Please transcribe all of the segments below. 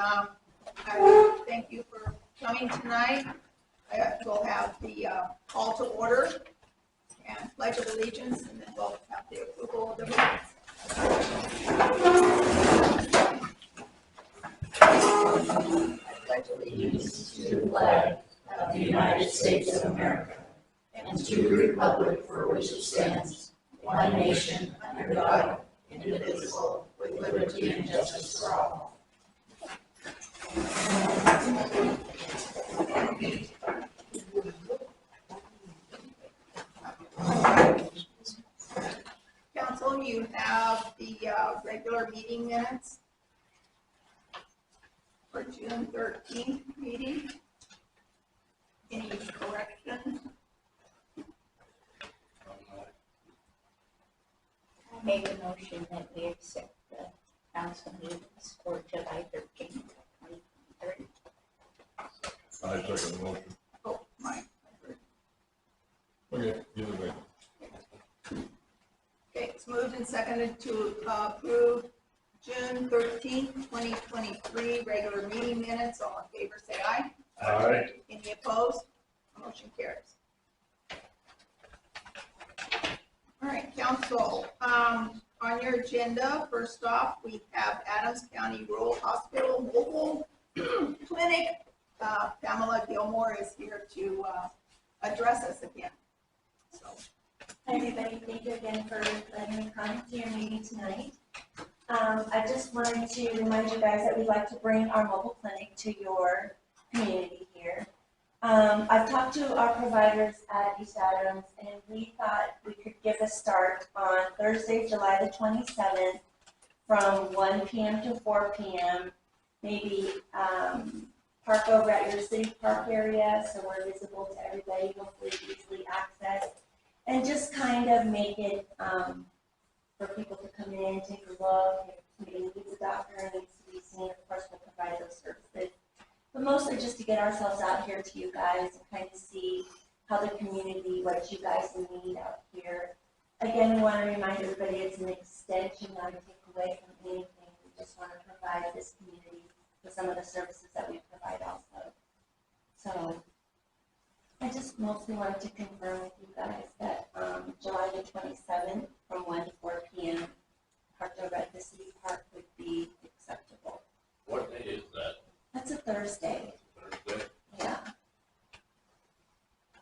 I thank you for coming tonight. We'll have the call to order and pledge of allegiance, and then we'll have the approval of the minutes. I pledge allegiance to the flag of the United States of America and to the republic for which it stands, one nation, under God, indivisible, with liberty and justice for all. Council, you have the regular meeting minutes for June 13th meeting. Any corrections? I make a motion that we accept the council meetings for July 13th, 2023. I second the motion. Oh, my. Okay, either way. Okay, it's moved and seconded to approve June 13th, 2023 regular meeting minutes. All in favor, say aye. Aye. Any opposed? Motion carries. All right, council, on your agenda, first off, we have Adams County Rural Hospital Mobile Clinic. Pamela Gilmore is here to address us again. So. Hi everybody, thank you again for letting me come to your meeting tonight. I just wanted to remind you guys that we'd like to bring our mobile clinic to your community here. I've talked to our providers at East Adams, and we thought we could give a start on Thursday, July the 27th from 1 p.m. to 4 p.m. Maybe park over at your city park area so we're visible to everybody, hopefully easily accessed. And just kind of make it for people to come in, take a look. If somebody needs a doctor and needs to be seen, of course we'll provide those services. But mostly just to get ourselves out here to you guys and kind of see how the community, what you guys need out here. Again, we want to remind everybody it's an extension, not a take away from anything. We just want to provide this community with some of the services that we provide also. So I just mostly wanted to confirm with you guys that July the 27th from 1 to 4 p.m. parked over at the city park would be acceptable. What day is that? That's a Thursday. Thursday? Yeah.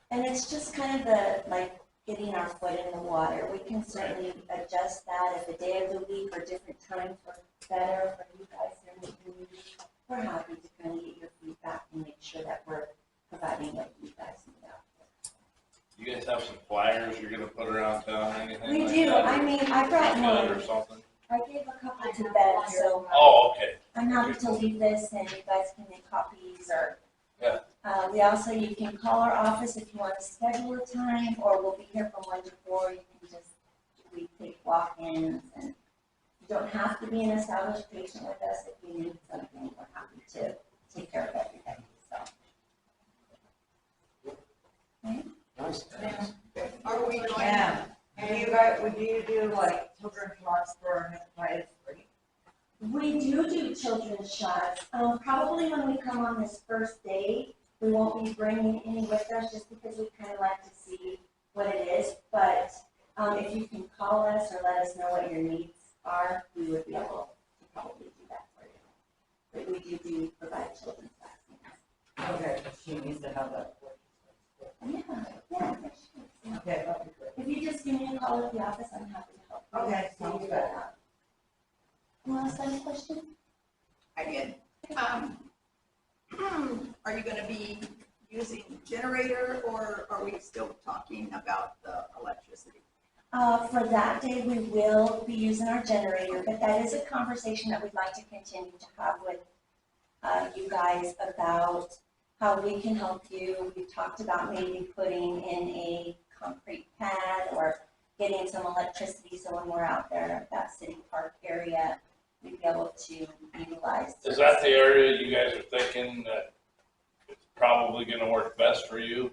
And it's just kind of the, like, getting our foot in the water. We can certainly adjust that if a day of the week or different times work better for you guys here in the community. We're happy to kind of get your feedback and make sure that we're providing what you guys need out there. You guys have some flyers you're gonna put around town or anything? We like do. that? I mean, I brought one. Or something? I gave a couple to Beth, so Oh, okay. I'm happy to leave this and you guys can make copies or. Yeah. We also, you can call our office if you want to schedule a time, or we'll be here from 1 to 4. You can just, we take walk-ins, and you don't have to be an established patient with us. If you need something, we're happy to take care of everything. So. Okay. Nice. Are we going? Yeah. And you guys, would you do like children's shots for hepatitis 3? We do children's shots. Probably when we come on this first day, we won't be bringing any with us just because we kind of like to see what it is. But if you can call us or let us know what your needs are, we would be able to probably do that for you. But we do provide children's vaccines. Okay, she needs to have that. Yeah. Okay, that'd be great. If you just give me a call at the office, I'm happy to help you. Okay, sounds good. You want to ask a question? I did. Are you going to be using generator, or are we still talking about the electricity? For that day, we will be using our generator, but that is a conversation that we'd like to continue to have with you guys about how we can help you. We've talked about maybe putting in a concrete pad or getting some electricity so when we're out there at that city park area, we'd be able to utilize. Is that the area you guys are thinking that it's probably gonna work best for you?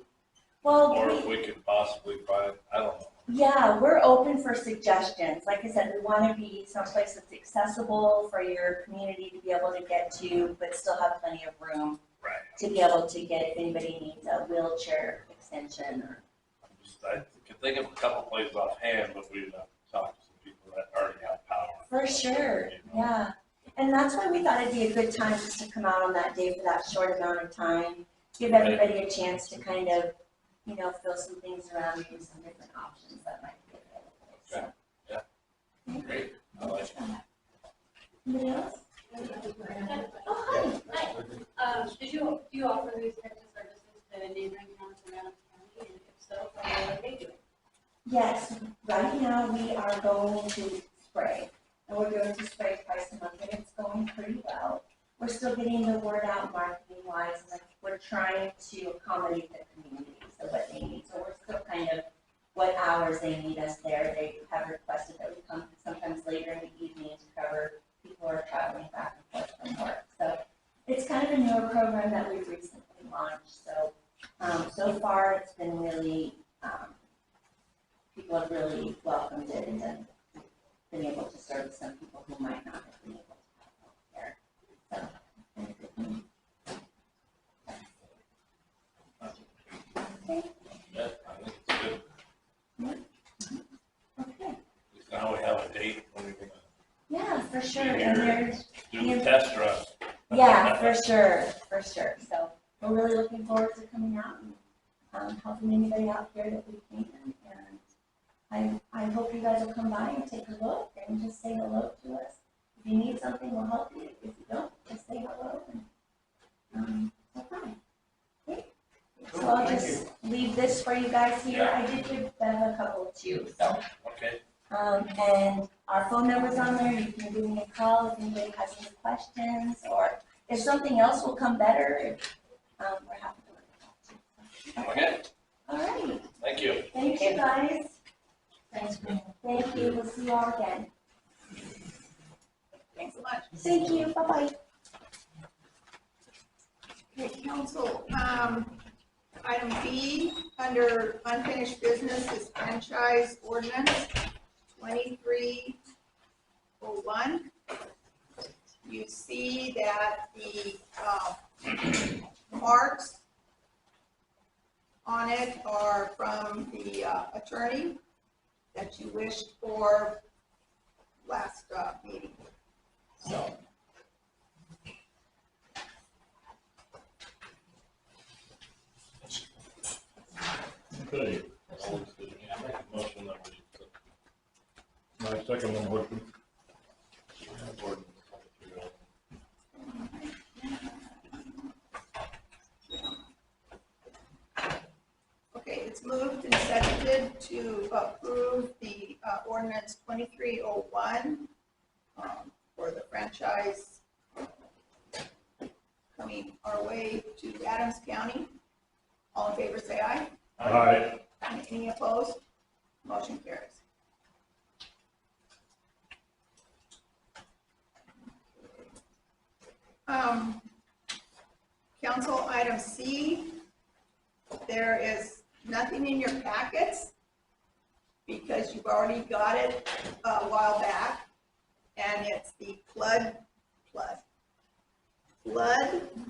Well, Or if we could possibly find, I don't know. Yeah, we're open for suggestions. Like I said, we want to be someplace that's accessible for your community to be able to get to, but still have plenty of room Right. to be able to get, if anybody needs a wheelchair extension or. I can think of a couple places offhand, but we've talked to some people that already have power. For sure, yeah. And that's why we thought it'd be a good time just to come out on that day for that short amount of time. Give everybody a chance to kind of, fill some things around, maybe some different options that might be available. So. Great, I like it. Anybody else? Oh, hi. Do you offer these types of services to neighboring counties around the county, and if so, how are they doing? Yes, right now we are going to spray, and we're going to spray twice a month, and it's going pretty well. We're still getting the word out marketing wise, and we're trying to accommodate the community, so what they need. So we're still kind of what hours they need us there. They have requested that we come sometimes later in the evening to cover people who are traveling back and forth from work. So it's kind of a newer program that we've recently launched. So so far it's been really people have really welcomed it and been able to serve some people who might not have been able to have health care. So, okay. Yeah, I think it's good. Okay. Now we have a date when we're gonna Yeah, for sure. And there's, do the test run. yeah, for sure. So we're really looking forward to coming out and helping anybody out here that we can. And I hope you guys will come by and take a look and just say hello to us. If you need something, we'll help you. If you don't, just say hello. And so fine. Okay. So I'll just leave this for you guys here. Yeah. I did give Bev a couple too. So. Okay, And our phone number's on there. You can give me a call if anybody has any questions, or if something else will come better, we're happy to work with that too. okay, All right. thank you. Thank you, guys. Thanks, Brenda. Thank you. We'll see you all again. Thanks so much. Thank you. Bye-bye. Okay, council, item B, under unfinished business is franchise ordinance 2301. You see that the marks on it are from the attorney that you wished for last meeting. So. Okay. I make a motion that we. I second the motion. Okay, it's moved and seconded to approve the ordinance 2301 for the franchise coming our way to Adams County. All in favor, say aye. Aye. Any opposed? Motion carries. Council item C, there is nothing in your packets because you've already got it a while back, and it's the flood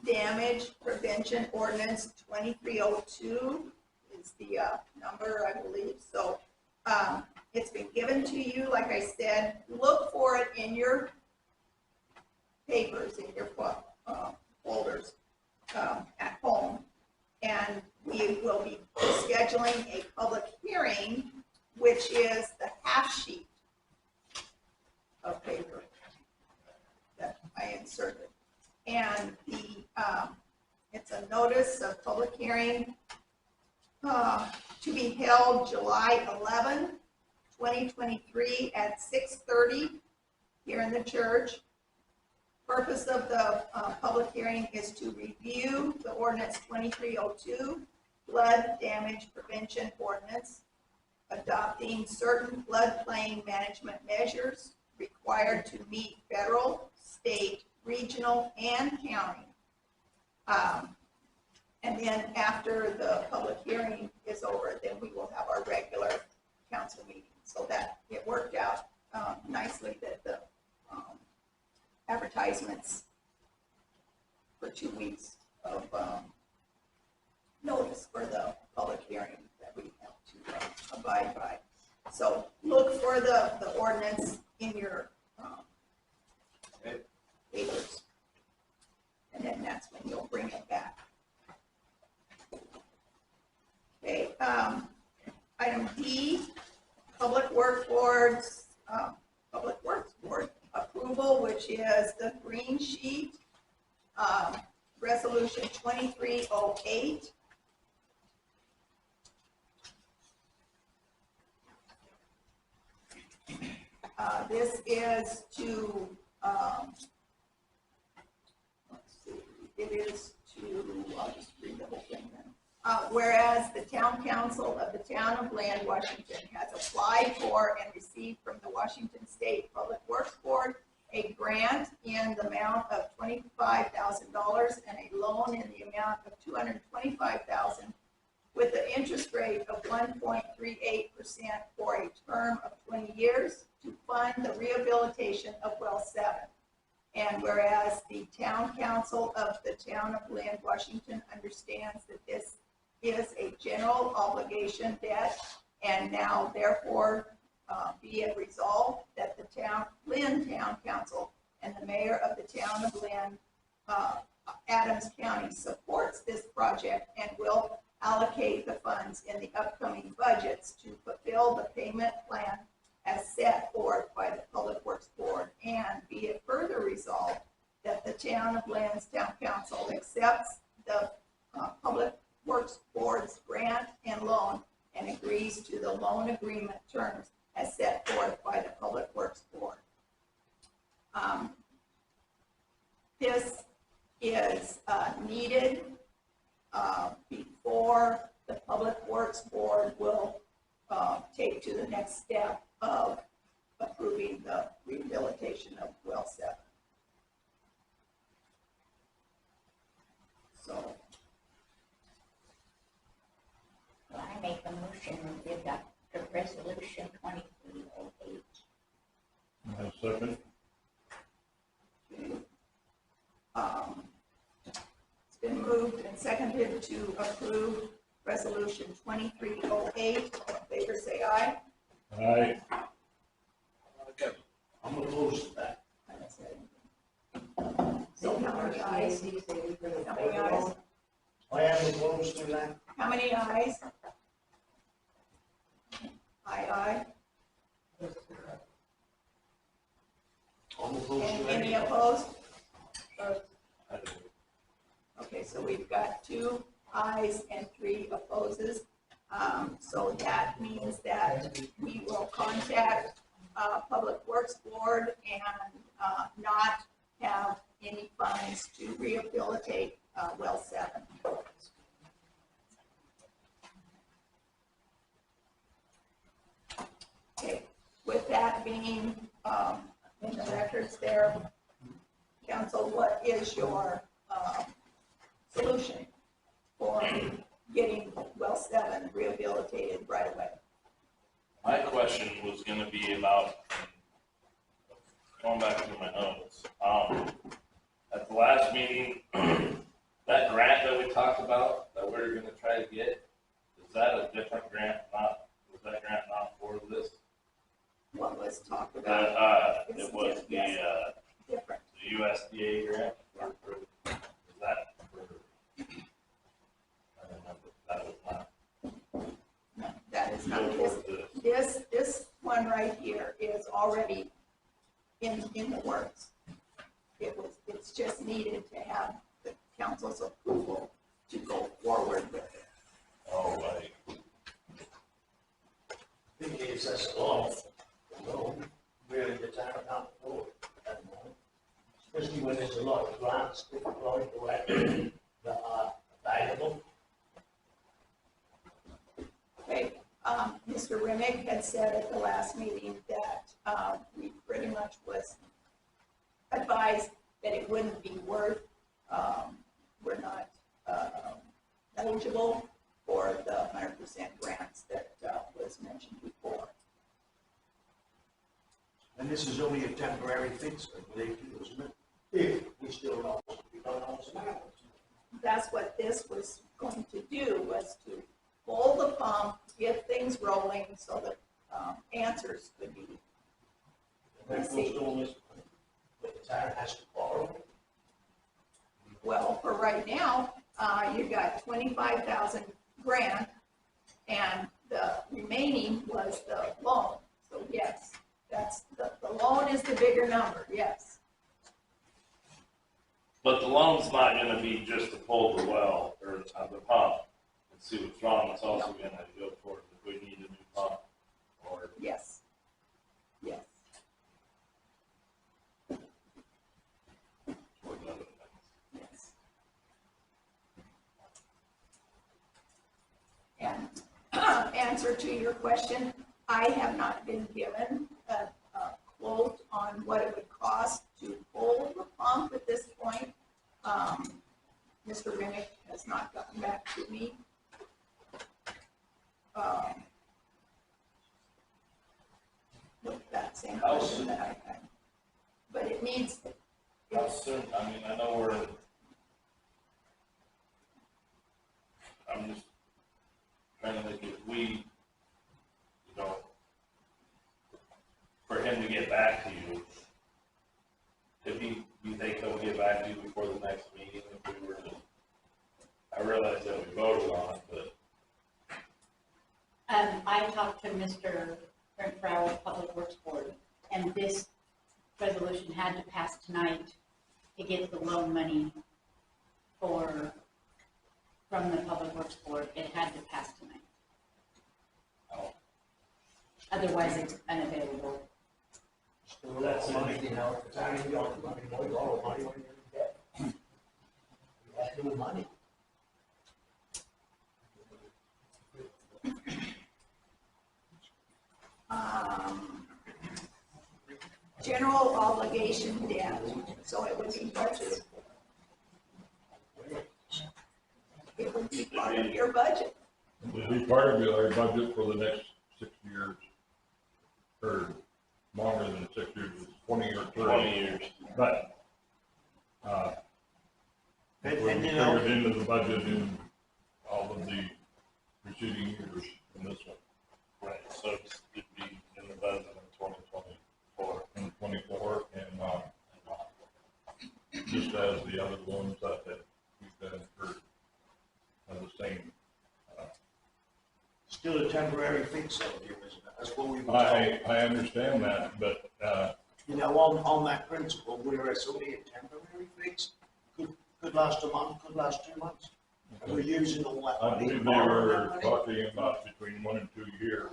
damage prevention ordinance 2302 is the number, I believe. So it's been given to you. Like I said, look for it in your papers, in your folders at home. And we will be scheduling a public hearing, which is the half sheet of paper that I inserted. And it's a notice of public hearing to be held July 11, 2023 at 6:30 here in the church. Purpose of the public hearing is to review the ordinance 2302, flood damage prevention ordinance, adopting certain floodplain management measures required to meet federal, state, regional, and county. And then after the public hearing is over, then we will have our regular council meeting. So that it worked out nicely that the advertisements for 2 weeks of notice for the public hearing that we have to abide by. So look for the ordinance in your papers. And then that's when you'll bring it back. Okay, item D, Public Works Board approval, which is the green sheet, resolution 2308. This is to, let's see, it is to, I'll just read the whole thing then. Whereas the town council of the town of Bland, Washington has applied for and received from the Washington State Public Works Board a grant in the amount of $25,000 and a loan in the amount of $225,000 with the interest rate of 1.38% for a term of 20 years to fund the rehabilitation of Well 7. And whereas the town council of the town of Bland, Washington understands that this is a general obligation debt, and now therefore be it resolved that the Lynn Town Council and the mayor of the town of Lynn, Adams County supports this project and will allocate the funds in the upcoming budgets to fulfill the payment plan as set forth by the Public Works Board, and be it further resolved that the town of Lynn's Town Council accepts the Public Works Board's grant and loan and agrees to the loan agreement terms as set forth by the Public Works Board. This is needed before the Public Works Board will take to the next step of approving the rehabilitation of Well 7. So I make a motion to adopt the resolution 2308. I'll second. It's been moved and seconded to approve resolution 2308. All in favor, say aye. Aye. I'm opposed to that. So how many ayes? How many ayes? I am opposed to that. How many ayes? Aye, I'm opposed And to any that. opposed? Okay, so we've got 2 ayes and 3 opposes. So that means that we will contact Public Works Board and not have any funds to rehabilitate Well 7. Okay, with that being in the records there, council, what is your solution for getting Well 7 rehabilitated right away? My question was gonna be about, going back to my notes, at the last meeting, that grant that we talked about, that we were gonna try to get, is that a different grant, was that grant not for this? What was talked about? It was the Different. USDA grant, is that for, I don't know, that was not. No, that is not good this. for this. This one right here is already in the works. It's just needed to have the council's approval to go forward with it. Oh, right. Thing is, that's a lot. No, really, the town can't afford it at the moment. Especially when there's a lot of grants deployed that are available. Okay, Mr. Remick had said at the last meeting that we pretty much was advised that it wouldn't be worth, we're not eligible for the 100% grants that was mentioned before. And this is only a temporary fix, I believe, isn't it? If we still know, we don't know what's happening. That's what this was going to do, was to pull the pump, get things rolling so that answers could be. That goes on this, but the town has to borrow. Well, for right now, you've got 25,000 grant, and the remaining was the loan. So yes, that's, the loan is the bigger number, yes. But the loan's not gonna be just to pull the well or the pump and see what's wrong. It's also gonna go towards if we need a new pump or. Yes. Yes. towards other things. Yes. And answer to your question, I have not been given a quote on what it would cost to pull the pump at this point. Mr. Remick has not gotten back to me. With that same question that I had. But it needs, How soon, I mean, I know we're, I'm just trying to think if we, you know, for him to get back to you, if he, you think he'll get back to you before the next meeting if we were to, I realize that we voted on it, but. I talked to Mr. Brent of Public Works Board, and this resolution had to pass tonight to get the loan money from the Public Works Board. It had to pass tonight. Oh. Otherwise, it's unavailable. Still that's money, you know, the town ain't got the money, we borrow money when you're in debt. We have no money. general obligation debt, so it would be budgeted. It would be part of your budget. It will be part of your budget for the next 6 years, or longer than 6 years, it's 20 or 30. 20 years. But, And, it will and be you know, figured into the budget in all of the preceding years in this one, Right, so it'd be in the budget in 2024. in 24, and just as the other ones that we've been incurred are the same. still a temporary fix over here, isn't it? That's what we were I told. understand that, but, You know, on that principle, where it's only a temporary fix, could last a month, could last 2 months. And we're using all that I money. believe they were talking about between 1 and 2 years.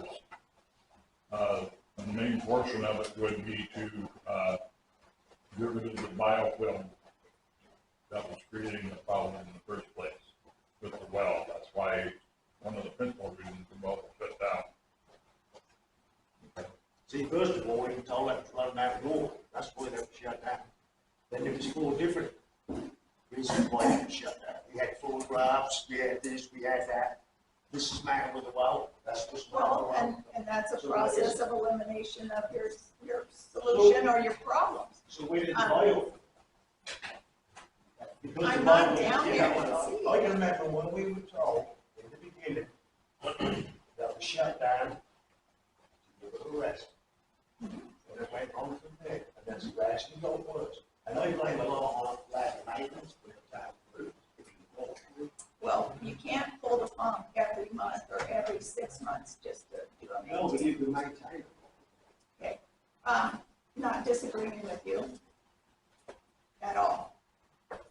The main portion of it would be to get rid of the biofilm that was creating the problem in the first place with the well. That's why one of the principal reasons the well was shut down. See, first of all, we were told that was running out of water. That's why they were shut down. Then there was 4 different reasons why they were shut down. We had photographs, we had this, we had that. This is matter with the well, that's just not the Well, well. and that's a So process of elimination of your solution or your problems. So where did the bio? Because I'm the not bio- down yeah, there to well, see. I can remember when we were told in the beginning that was shut down, to give it a rest. And it went on from there, and that's gradually got worse. And I blame a lot on lack of maintenance, but it's time to prove if you go through. Well, you can't pull the pump every month or every 6 months just to do a No, but maintenance. you can maintain it. Okay, not disagreeing with you at all.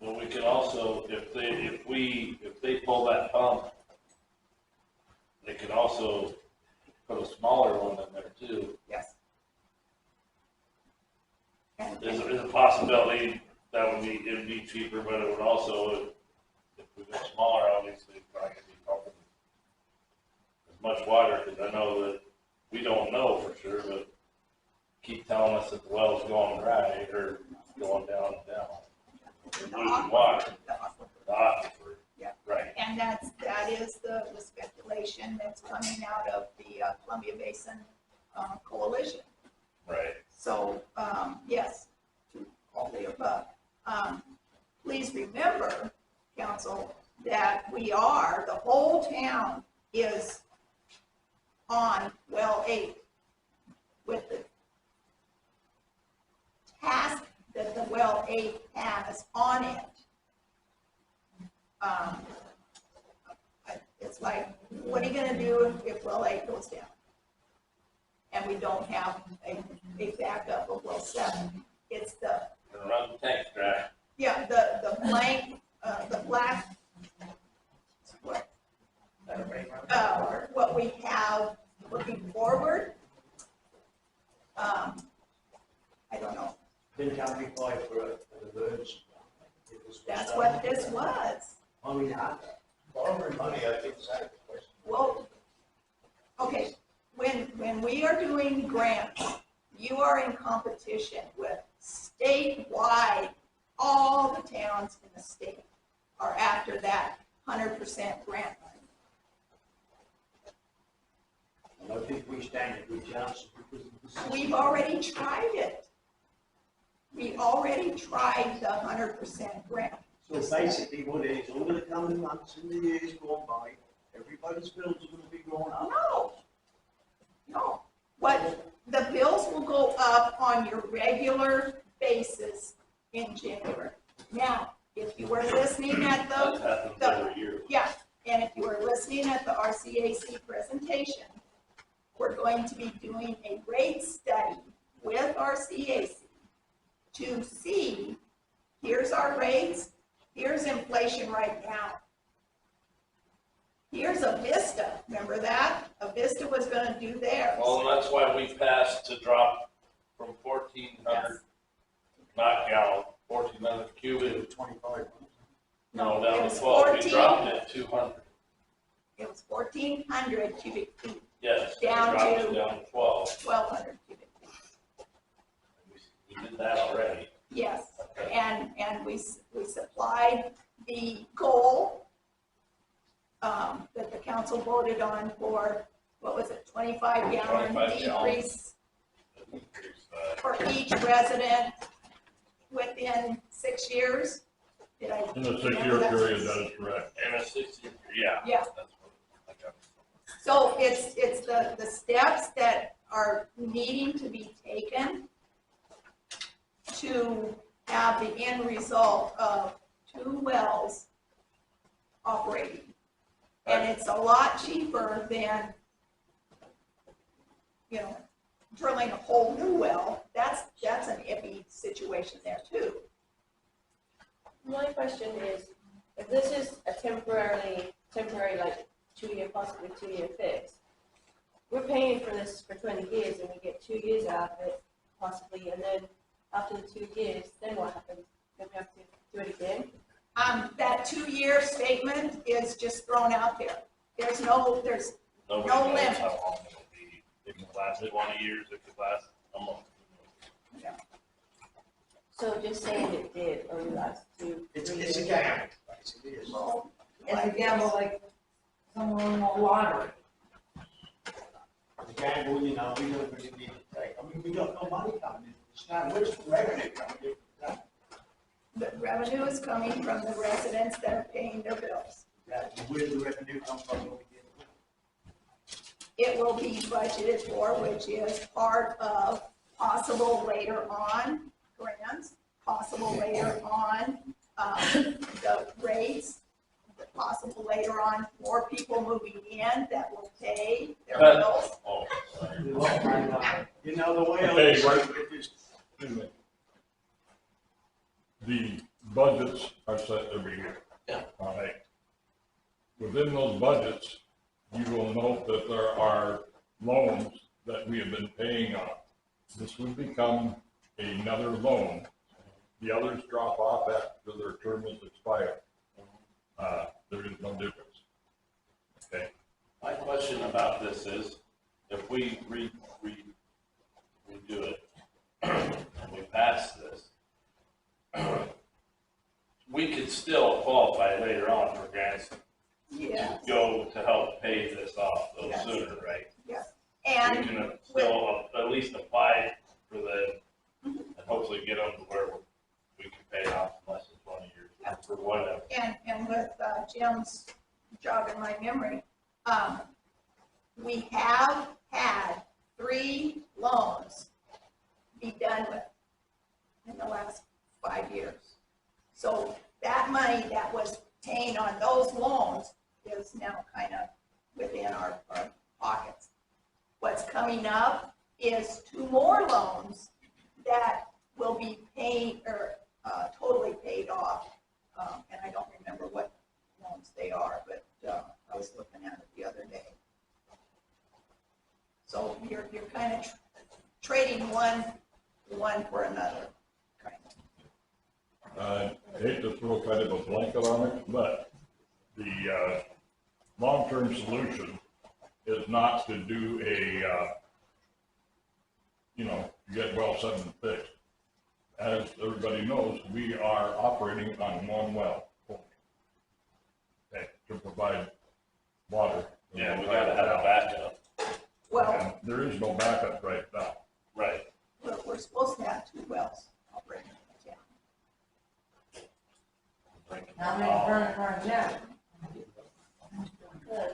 Well, we could also, if they pull that pump, they could also put a smaller one in there too. Yes. And There's a possibility that it'd be cheaper, but it would also, if we go smaller, obviously, it's not gonna be pumping as much water, because I know that we don't know for sure, but keep telling us that the well's going dry or going down and down. We're losing water, the aquifer. the aquifer. Yeah. Right. And that is the legislation that's coming out of the Columbia Basin Coalition. Right. So, yes, to all the above. Please remember, council, that the whole town is on well 8 with the task that the well 8 has on it. It's like, what are you gonna do if well 8 goes down? And we don't have a backup of well 7. It's the, Gonna run the tank dry. yeah, the blank, the black, what we have looking forward. I don't know. Didn't have to apply for an emergency. That's what this was. I mean, borrowing money, I think, is out of the question. Well, okay, when we are doing grants, you are in competition with statewide, all the towns in the state are after that 100% grant money. And I think we stand a good chance because of the system. We've already tried it. We already tried the 100% grant. So basically what it is, over the coming months and the years going by, everybody's bills are gonna be going up. No. What, the bills will go up on your regular basis in January. Now, if you were listening at That happens every year. yeah, and if you were listening at the RCAC presentation, we're going to be doing a rate study with RCAC to see, here's our rates, here's inflation right now. Here's a Vista, remember that? A Vista was gonna do theirs. Well, and that's why we passed to drop from 1,400, not gallon, 1,400 cubic. 25. No, it down was to 12. We 14. dropped it 200. It was 1,400 cubic feet, Yes. we Down dropped to- it down to 12. 1,200 cubic feet. We did that already. Yes, and we supplied the goal that the council voted on for, what was it, 25 gallon 25 gallon. decrease Increase, for each resident within 6 years. Did I? In a remember 6-year that? period, that is correct. And a 60, yeah. Yeah. That's what I got. So it's the steps that are needing to be taken to have the end result of 2 wells operating. And it's a lot cheaper than, drilling a whole new well. That's an iffy situation there too. My question is, if this is a temporary like 2-year, possibly 2-year fix, we're paying for this for 20 years and we get 2 years out of it possibly, and then after the 2 years, then what happens? Then we have to do it again? That 2-year statement is just thrown out there. There's Nobody no knows limit. how long it'll be. It could last 20 years, it could last a month. So just saying it did only last 2 It's a years. gamble, basically, it is. Well, It's a gamble like someone won the lottery. It's a gamble, we don't really need to take. I mean, we got no money coming in. It's not, where's the revenue coming in? the revenue is coming from the residents that are paying their bills. Where the revenue come from? When we get it? It will be budgeted for, which is part of possible later on grants, possible later on the rates, possible later on more people moving in that will pay their bills. Oh, sorry. You know, the way I Okay, look at it is, Wait a minute. The budgets are set every year. Yeah. All right. Within those budgets, you will note that there are loans that we have been paying on. This would become another loan. The others drop off after their term is expired. There is no difference. Okay. My question about this is, if we redo it, and we pass this, we could still qualify later on for grants Yeah. to go to help pay this off though Yes. sooner, right? Yes. We And can still at least apply for the, and hopefully get them to where we can pay it off in less than 20 years for whatever. And with Jim's jog in my memory, we have had 3 loans be done with in the last 5 years. So that money that was paying on those loans is now kind of within our pockets. What's coming up is 2 more loans that will be paid or totally paid off. And I don't remember what loans they are, but I was looking at it the other day. So you're kind of trading one for another, kind of. I hate to throw kind of a blanket on it, but the long-term solution is not to do a, get well said and fixed. As everybody knows, we are operating on one well, okay, to provide water. Yeah, we gotta have a backup. Well, And there is no backup right now. Right. we're supposed to have 2 wells operating in the town. How many current ones now?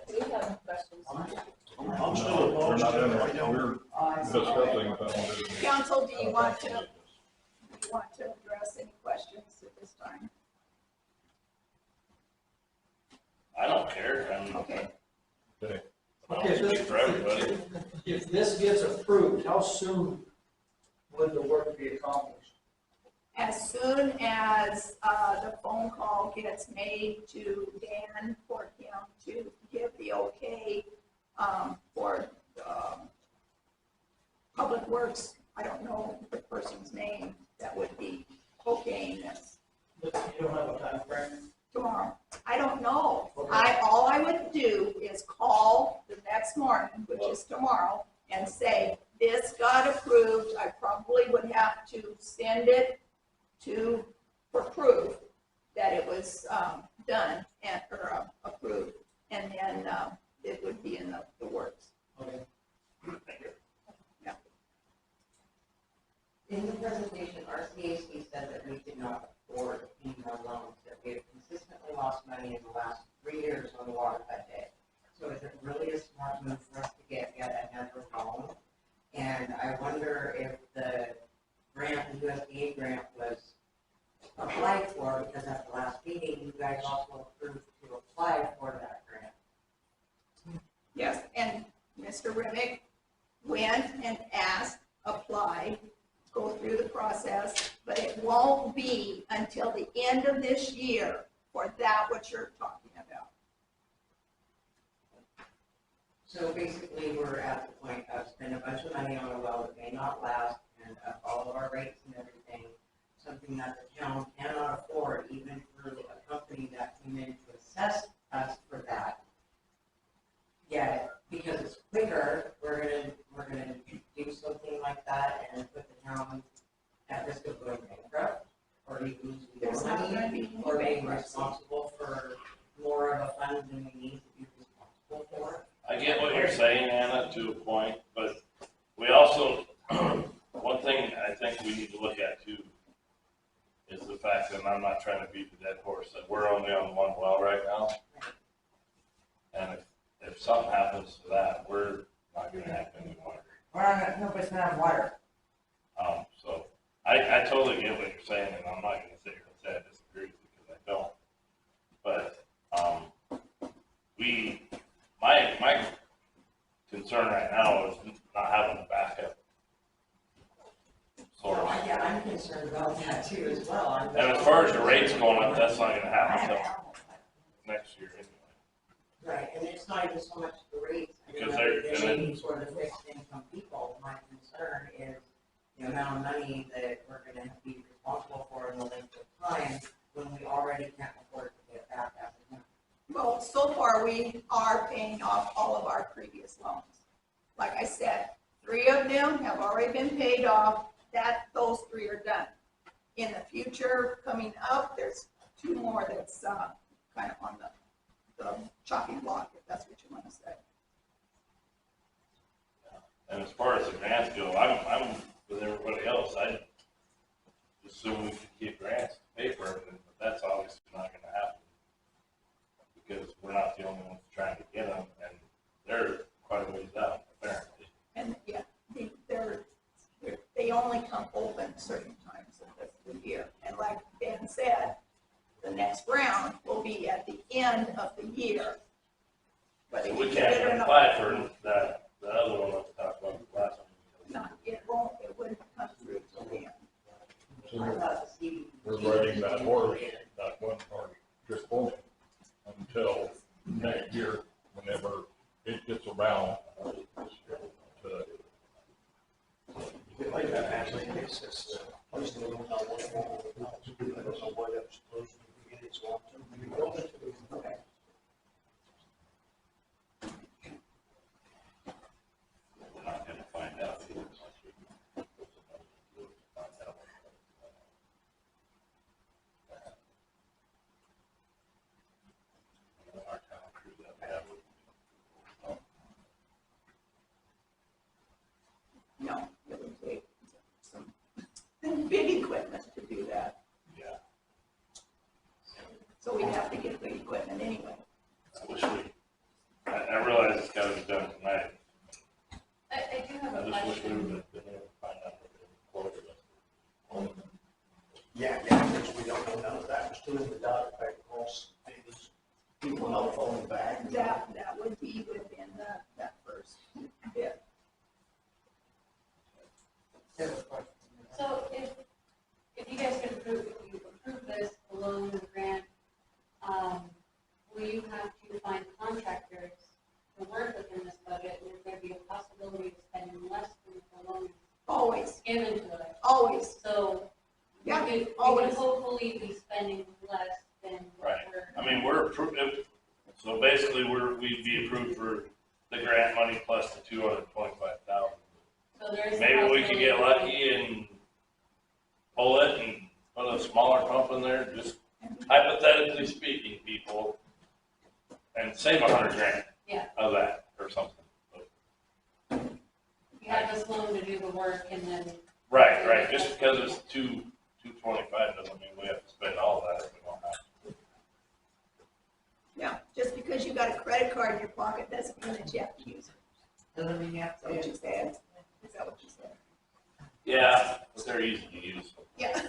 We have questions. I'm still No, we're opposed not to in it right it. now. We're discussing that. Council, do you want to address any questions at this time? I don't care. I mean, Okay. Okay. I'll Okay, speak for everybody. if this gets approved, how soon would the work be accomplished? As soon as the phone call gets made to Dan for him to give the okay for Public Works, I don't know the person's name that would be okaying this You don't have a time frame? tomorrow. I don't know. Okay. All I would do is call the next morning, which is tomorrow, and say, this got approved. I probably would have to send it for proof that it was done or approved, and then it would be in the works. Okay. Yeah. In the presentation, RCAC said that we did not afford any more loans, that we have consistently lost money in the last 3 years on the water budget. So is it really a smart move for us to get yet another loan? And I wonder if the grant, the USDA grant was applied for, because at the last meeting, you guys also approved to apply for that grant. Yes, and Mr. Remick went and asked, applied, go through the process, but it won't be until the end of this year for that what you're talking about. So basically, we're at the point of spending a bunch of money on a well that may not last, and up all of our rates and everything, something that the town cannot afford, even for a company that came in to assess us for that. Yet, because it's quicker, we're gonna do something like that and put the town at risk of going bankrupt, or even There's losing not more gonna money, be any or being bankruptcy. responsible for more of a fund than we need to be responsible for. I get what you're saying, Anna, to a point, but we also, one thing I think we need to look at too is the fact that, and I'm not trying to beat the dead horse, that we're only on 1 well right now. And if something happens to that, we're not gonna have any water. Nobody's gonna have water. So I totally get what you're saying, and I'm not gonna sit here and say I disagree with you, because I don't. But, my concern right now is not having a backup source. Well, yeah, I'm concerned about that too as well. And as far as the rates going up, that's not gonna happen until next year anyway. Right, and it's not even so much the rates. I mean, Because they're the gonna- savings for the fixed income people. My concern is the amount of money that we're gonna be responsible for in the length of time when we already can't afford to get back at it. Well, so far, we are paying off all of our previous loans. Like I said, 3 of them have already been paid off, those 3 are done. In the future, coming up, there's 2 more that's kind of on the chopping block, if that's what you want to say. And as far as the grants go, I'm with everybody else. I assume we should keep grants to pay for everything, but that's obviously not gonna happen. Because we're not the only ones trying to get them, and they're quite a ways out, apparently. And yeah, they only come open certain times of the year. And like Ben said, the next round will be at the end of the year. But So if we you can't get it even in a- apply for that, the other one that we talked about last one. it wouldn't come through till the end. So we're riding that horse, that one horse, just won't until next year, whenever it gets around to It might have actually, it's, I just don't know what it was. I don't know why that was closed in the beginning, so I'm going to build it. Okay. We're not gonna find out either. Our town crew that we have. No, it would take some big equipment to do that. Yeah. So we'd have to get big equipment anyway. I wish I realize it's gotta be done tonight. I do have I a just wish we question. would have been able to find out what they quoted us. Yeah, because we don't know none of that. We're still in the dark, back across things. People know falling back. That would be within that first bit. So if you guys could approve, if you approve this, the loan, the grant, will you have to find contractors to work within this budget? And is there be a possibility of spending less than the loan Always, given to us? always. So we Yeah, could always. hopefully be spending less than what Right. we're. I mean, we're approved, so basically we'd be approved for the grant money plus the 225,000. So there is. a Maybe we could get possibility- lucky and pull it and put a smaller pump in there, just hypothetically speaking, people, and save $100,000. Yeah. Of that, or something. You have this loan to do the work and then. Right, just because it's 225 doesn't mean we have to spend all of that if we don't have to. Yeah, just because you got a credit card in your pocket doesn't mean that you have to use it. Doesn't mean you have Is that what you said? Is that what you said? Yeah, but they're easy to use. Yeah.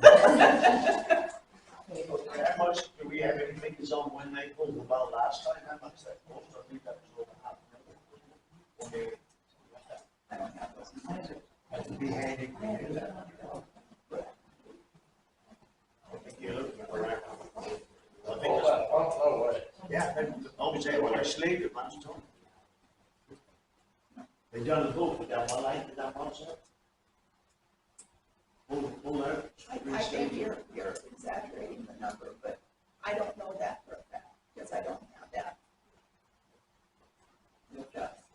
How much, do we have any figures on when they pulled the well last time? How much that cost? I think that was over half a million. I don't have those. That would be handy. I think you're looking for around. I think that's- Oh, way. Yeah, obviously, when I sleep, it must too. They done the book, they done one night, they done one set. Pull out. I think you're exaggerating the number, but I don't know that for a fact, because I don't have that.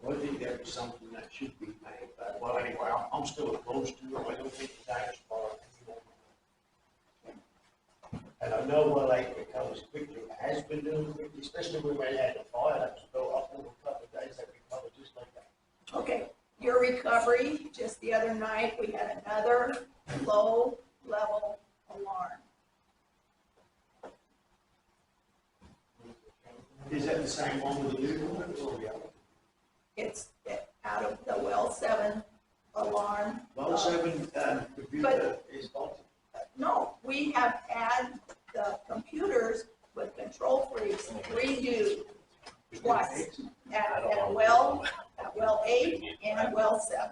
Well, I think that was something that should be made, but, well, anyway, I'm still opposed to it, I don't think the damage part. And I know, well, like, it covers quickly, it has been doing quickly, especially when we had the fire that was built up over a couple of days, that we covered just like that. Okay, your recovery, just the other night, we had another low-level alarm. Is that the same one with the new one, or the other? It's out of the well 7 alarm. Well, 7, computer is on. No, we have had the computers with control freaks redo twice at well 8 and well 7.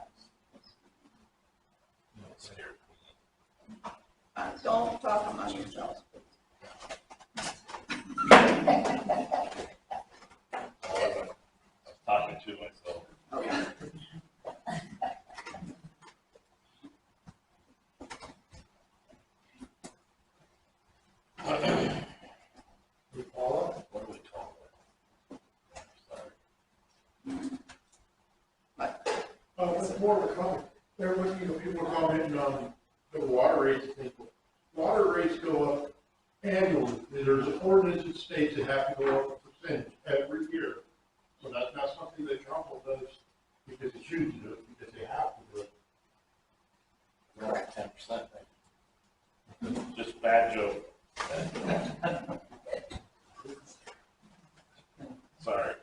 Don't talk among yourselves. Talking to myself. Okay. Paula? What are we talking about? Sorry. With more of a comment, there was, people commenting on the water rates, people. Water rates go up annually, there's an ordinance that states they have to go up a percentage. every year. So that's not something that council does because they choose to do it, because they have to do it. Correct. 10%. Just bad joke. Sorry.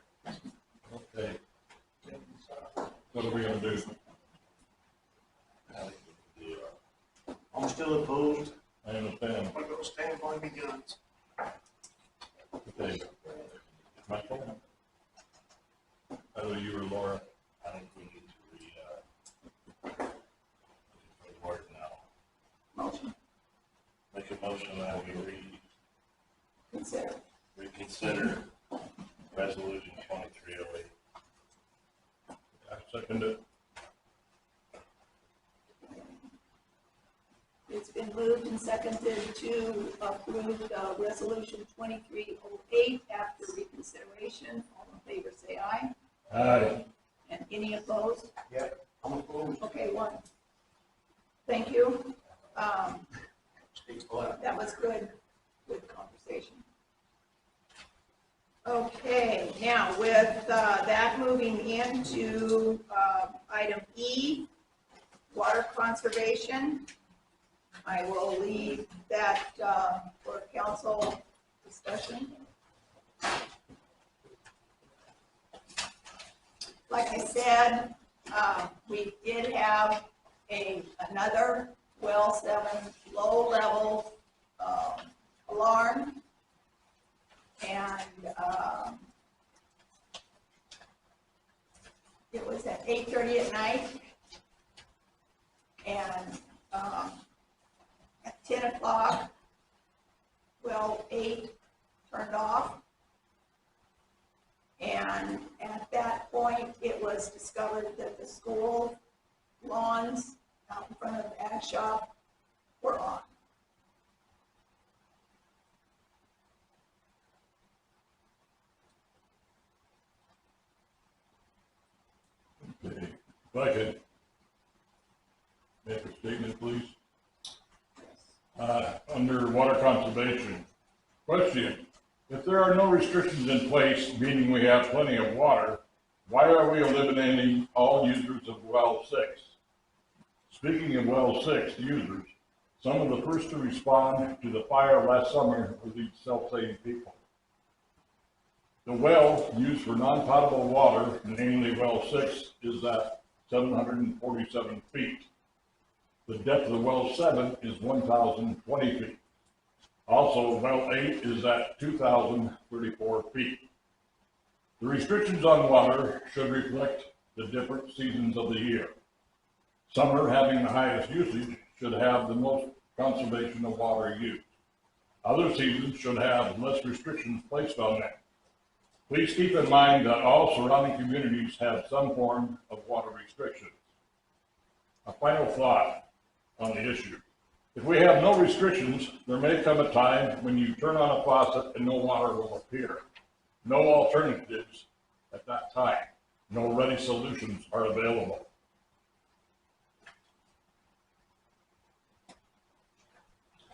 Okay. What are we gonna do? I'm still opposed. I understand. I'm gonna stand by my guns. Okay. Michael? You or Laura? I think we need to the word now. Motion, Make a motion that we consider. reconsider resolution 2308. I second it. It's been moved and seconded to approve resolution 2308 after reconsideration. All in favor, say aye. Aye. And any opposed? I'm opposed. Okay, one. Thank you. Stay quiet. That was good conversation. Okay, now with that moving into item E, water conservation. I will leave that for council discussion. Like I said, we did have another well 7 low level alarm, and it was at 8:30 at night, and at 10 o'clock, well 8 turned off. And at that point, it was discovered that the school lawns out in front of the ag shop were on. Okay. If I could make a statement, please. Under water conservation, question. If there are no restrictions in place, meaning we have plenty of water, why are we eliminating all users of well 6? Speaking of well 6 users, some of the first to respond to the fire last summer were these self-same people. The well used for non-potable water, namely well 6, is at 747 feet. The depth of the well 7 is 1,020 feet. Also, well 8 is at 2,034 feet. The restrictions on water should reflect the different seasons of the year. Summer, having the highest usage, should have the most conservation of water used. Other seasons should have less restrictions placed on them. Please keep in mind that all surrounding communities have some form of water restrictions. A final thought on the issue. If we have no restrictions, there may come a time when you turn on a faucet and no water will appear. No alternatives at that time. No ready solutions are available.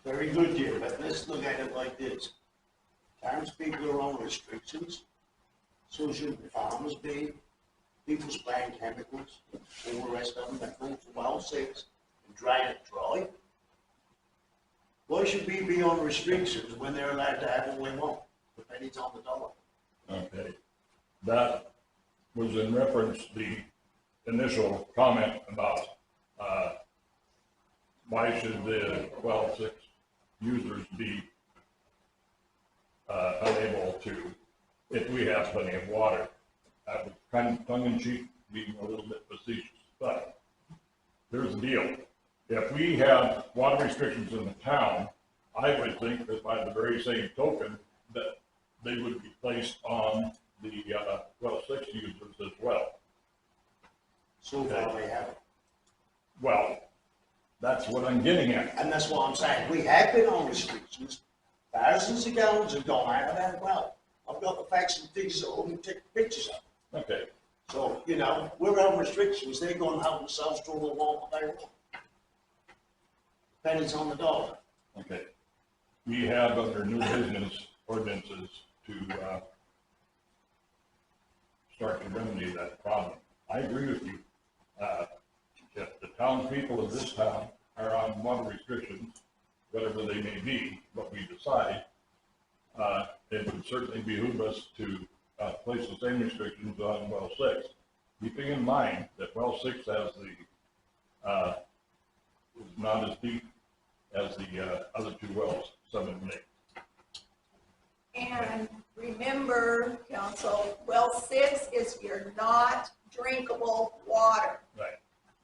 Very good, dear, but let's look at it like this. Townspeople are on restrictions, so should the farmers be. People spraying chemicals, all the rest of them that go to well 6 and dry it dry. Why should we be on restrictions when they're allowed to have all they want? The pennies on the dollar. Okay. That was in reference to the initial comment about why should the well 6 users be unable to, if we have plenty of water. I was kind of tongue-in-cheek, being a little bit facetious, but here's the deal. If we have water restrictions in the town, I would think that by the very same token, that they would be placed on the well 6 users as well. So far they haven't. Well, that's what I'm getting at. And that's what I'm saying. We have been on restrictions. Thousands of gallons have gone out of that well. I've got the facts and figures at home and take pictures of. Okay. So, you know, we're on restrictions. They're going to help themselves to all the what they want. Pennies on the dollar. Okay. We have under new business ordinances to start to remedy that problem. I agree with you. If the townspeople of this town are on water restrictions, whatever they may be, what we decide, it would certainly behoove us to place the same restrictions on well 6, keeping in mind that well 6 has the is not as deep as the other 2 wells, 7 and 8. And remember, council, well 6 is your not drinkable water. Right.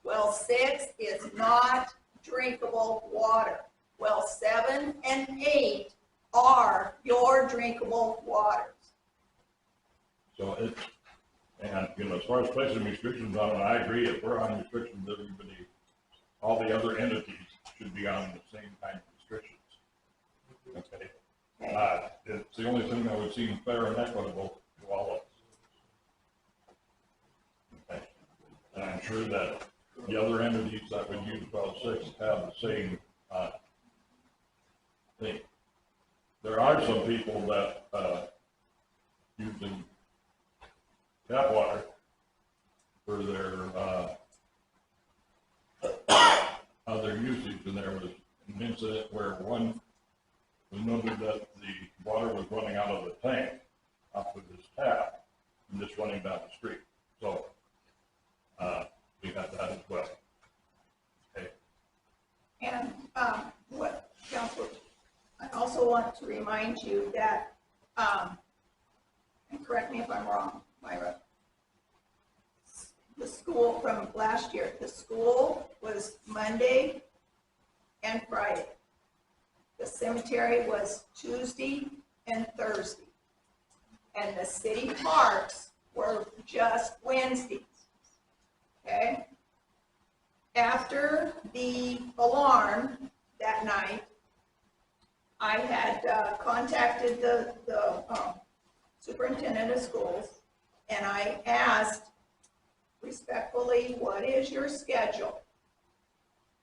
Well 6 is not drinkable water. Well 7 and 8 are your drinkable waters. So it's, and, you know, as far as placing restrictions on it, I agree. If we're on restrictions, everybody, all the other entities should be on the same kind of restrictions. Okay? It's the only thing that would seem fair and equitable to all of us. Okay? And I'm sure that the other entities that would use well 6 have the same thing. There are some people that using tap water for their other usage, and there was an incident where one was noted that the water was running out of the tank off of his tap and just running down the street. So we had that as well. Okay. And what, Council, I also want to remind you that, and correct me if I'm wrong, Myra, the school from last year, the school was Monday and Friday. The cemetery was Tuesday and Thursday. And the city parks were just Wednesdays. Okay? After the alarm that night, I had contacted the superintendent of schools, and I asked respectfully, what is your schedule?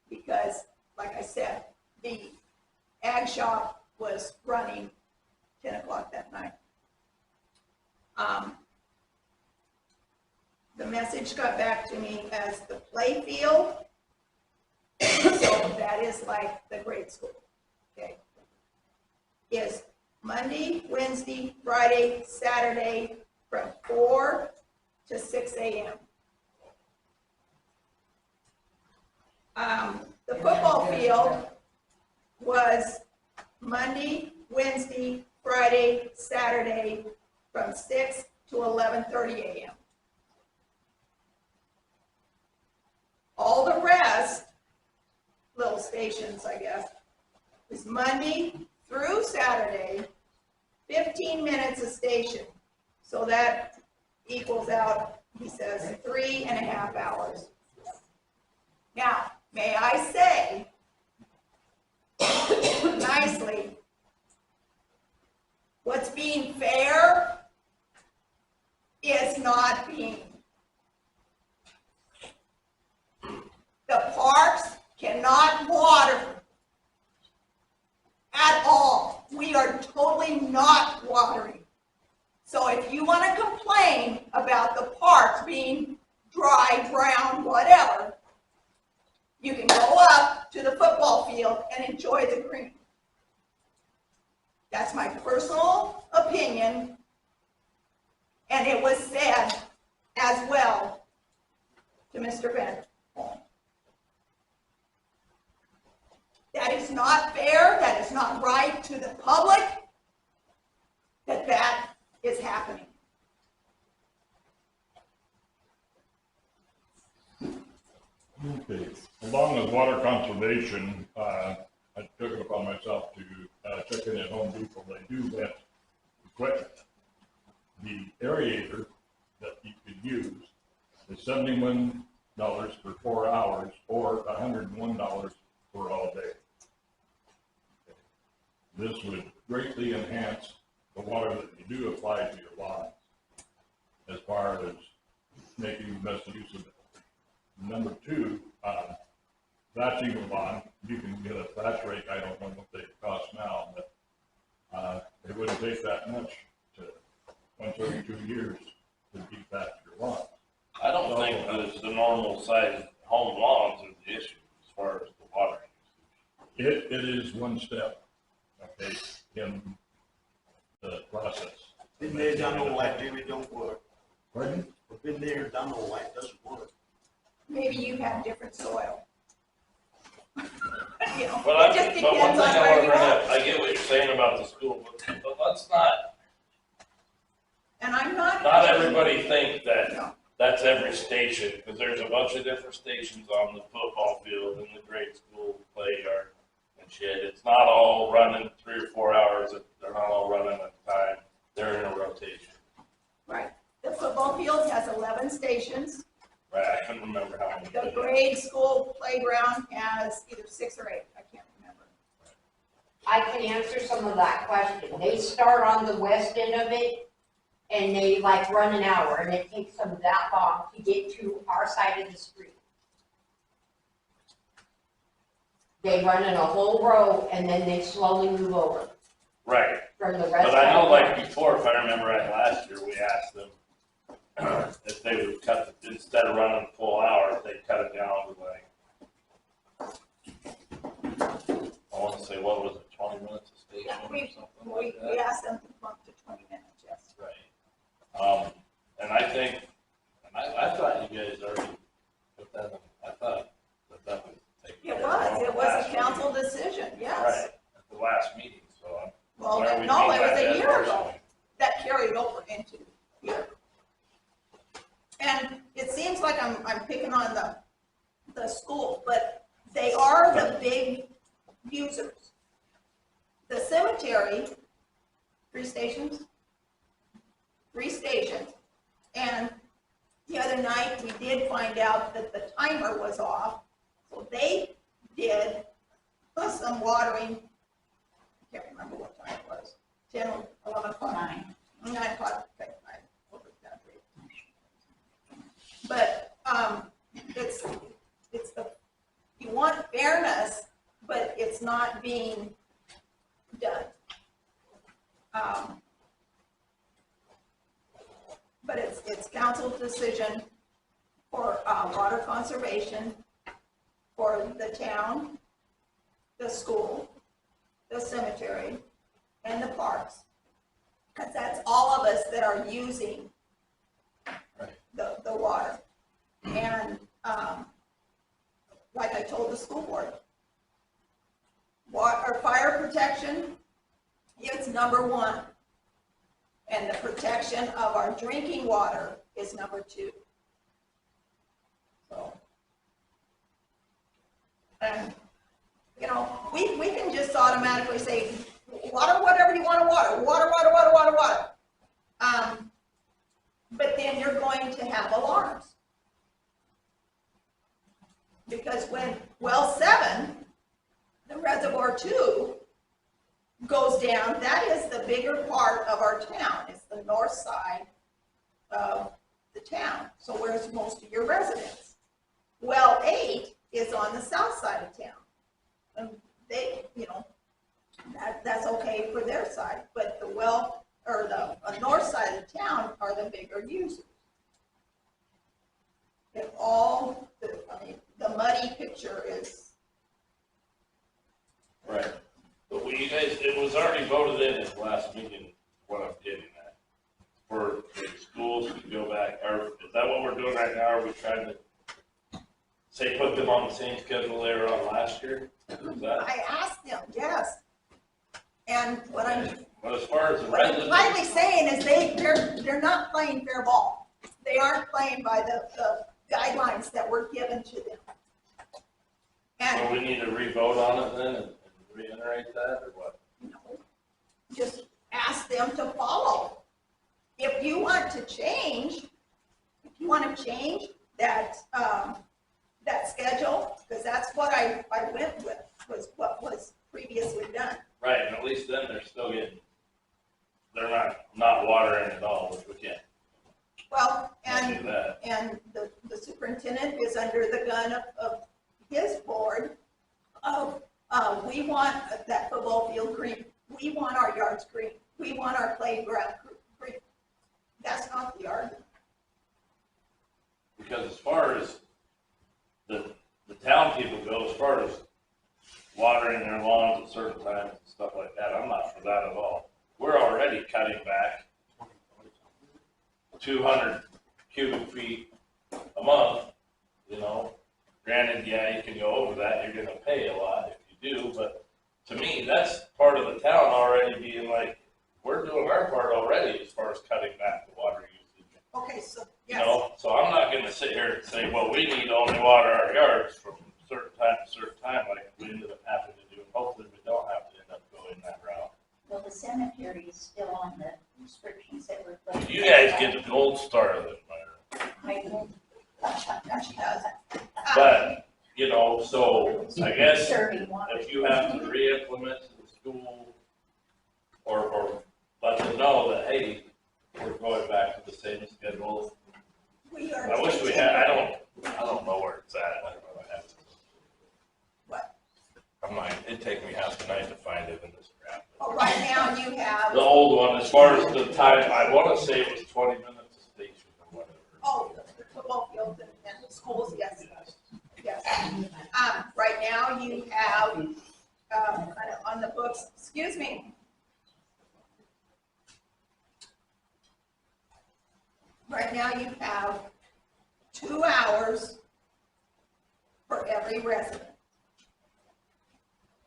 Because, like I said, the ag shop was running 10 o'clock that night. The message got back to me as the play field, so that is like the grade school, okay, is Monday, Wednesday, Friday, Saturday from 4 to 6 a.m. The football field was Monday, Wednesday, Friday, Saturday from 6 to 11:30 a.m. All the rest, little stations, I guess, is Monday through Saturday, 15 minutes a station. So that equals out, he says, 3.5 hours. Now, may I say, nicely, what's being fair is not being. The parks cannot water at all. We are totally not watering. So if you want to complain about the parks being dry, brown, whatever, you can go up to the football field and enjoy the green. That's my personal opinion, and it was said as well to Mr. Vanderpool. That is not fair, that is not right to the public, that is happening. Okay. Along with water conservation, I took it upon myself to check in at Home Depot. They do that equipment. The aerator that you could use is $71 for 4 hours or $101 for all day. This would greatly enhance the water that you do apply to your lawns as far as making the best use of it. Number 2, thatching a lawn, you can get a thatch rake. I don't know what they cost now, but it wouldn't take that much to, once every 2 years, to keep pasture lawns. I don't think the normal size home lawns are the issue as far as the water usage. It is one step, okay, in the process. Been there, done all that, maybe it don't work. Pardon? I've been there, done all that, doesn't work. Maybe you have different soil. You know, But it just but one depends thing on I where want you to bring are. up, I get what you're saying about the school, but let's not And I'm not. everybody think that No. that's every station, because there's a bunch of different stations on the football field and the grade school play yard and shit. It's not all running 3 or 4 hours, they're not all running at a time, they're in a rotation. Right. The football field has 11 stations. Right, I couldn't remember how many. The grade school playground has either 6 or 8. I can't remember. I can answer some of that question. They start on the west end of it, and they like run an hour, and it takes them that long to get to our side of the street. They run in a whole row, and then they slowly move over Right, from the rest of but I know the- like before, if I remember right, last year, we asked them if they would cut, instead of running a full hour, if they'd cut it down to like, I want to say, what was it, 20 minutes a station or something like that? We asked them to bump to 20 minutes, yes. Right. And I think, and I thought you guys already put that in, I thought that was taken care of. It was a council decision, yes. Right, at the last meeting, so. Well, why are we no, being it was that a bad year person? ago that carried over into here. And it seems like I'm picking on the school, but they are the big users. The cemetery, 3 stations? 3 stations. And the other night, we did find out that the timer was off, so they did some watering. I can't remember what time it was, 10 or 11 o'clock. 9 o'clock, okay, 9, over the country. But, it's the, you want fairness, but it's not being done. But it's council's decision for, water conservation for the town, the school, the cemetery, and the parks. Because that's all of us that are using the water. And, like I told the school board, water, fire protection, it's number 1. And the protection of our drinking water is number 2. So, and, you know, we can just automatically say, water, whatever you want to water, water. But then you're going to have alarms. Because when well 7, the reservoir 2, goes down, that is the bigger part of our town. It's the north side of the town. So where's most of your residents? Well 8 is on the south side of town. And they, you know, that's okay for their side, but the well, or the north side of the town are the bigger users. It all, I mean, the muddy picture is. Right. But you guys, it was already voted in at the last meeting, what I'm getting at. For the schools to go back, or is that what we're doing right now? Are we trying to say, put them on the same schedule they were on last year? Is that? I asked them, yes. And what I'm But as far as the What I'm residents, finally saying is they're not playing fair ball. They aren't playing by the guidelines that were given to them. so And, we need to re-vote on it then and reiterate that, or what? you know, just ask them to follow. If you want to change, that, that schedule, because that's what I went with, was what was previously done. Right, and at least then they're still getting, they're not watering at all, which we can't Well, do and that. And the superintendent is under the gun of his board of, we want that football field green. We want our yards green. We want our playground green. That's not the argument. because as far as the town people go, as far as watering their lawns at certain times and stuff like that, I'm not for that at all. We're already cutting back 200 cubic feet a month, you know. Granted, yeah, you can go over that, you're gonna pay a lot if you do, but to me, that's part of the town already being like, we're doing our part already as far as cutting back the water usage. Okay, so, You yes, know, so I'm not gonna sit here and say, well, we need to only water our yards from certain time to certain time, like we ended up having to do. Hopefully, we don't have to end up going that route. Well, the cemetery is still on the restrictions that were put. You guys get the gold star of this matter. I will. that she does. But, you know, so I guess Serving water. if you have to re-implement to the school or let them know that, hey, we're going back to the same schedule. We are. I wish we had, I don't know where it's at. I don't know what. What? I'm like, it'd take me half the night to find it in this crap. Oh, right now you have, The old one, as far as the time, I wanna say it was 20 minutes to station or whatever. oh, the football fields and the schools, yes, yes. Right now you have, on the books, excuse me. Right now you have 2 hours for every resident.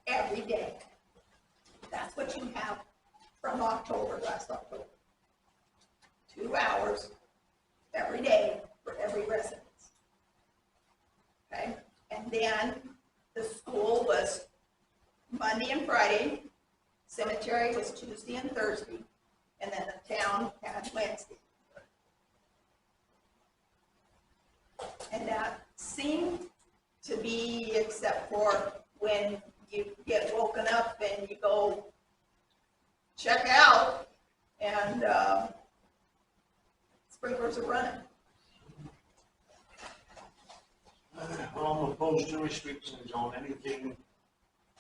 Every day. That's what you have from October, last October. 2 hours every day for every resident. Okay, and then the school was Monday and Friday, cemetery was Tuesday and Thursday, and then the town had Wednesday. And that seemed to be, except for when you get woken up and you go check out and sprinklers are running. I'm opposed to restrictions on anything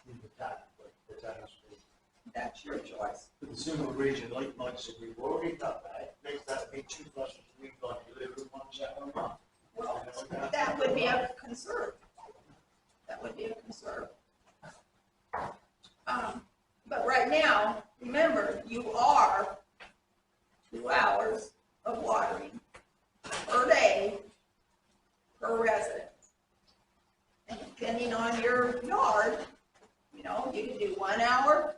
in the town, like the town street. That's your choice. For the Summa region, like Mike said, we've already got that, makes that be 2 plus 3 on delivery 1 check a month. Well, that would be a concern. That would be a concern. But right now, remember, you are 2 hours of watering per day per resident. And depending on your yard, you know, you can do 1 hour,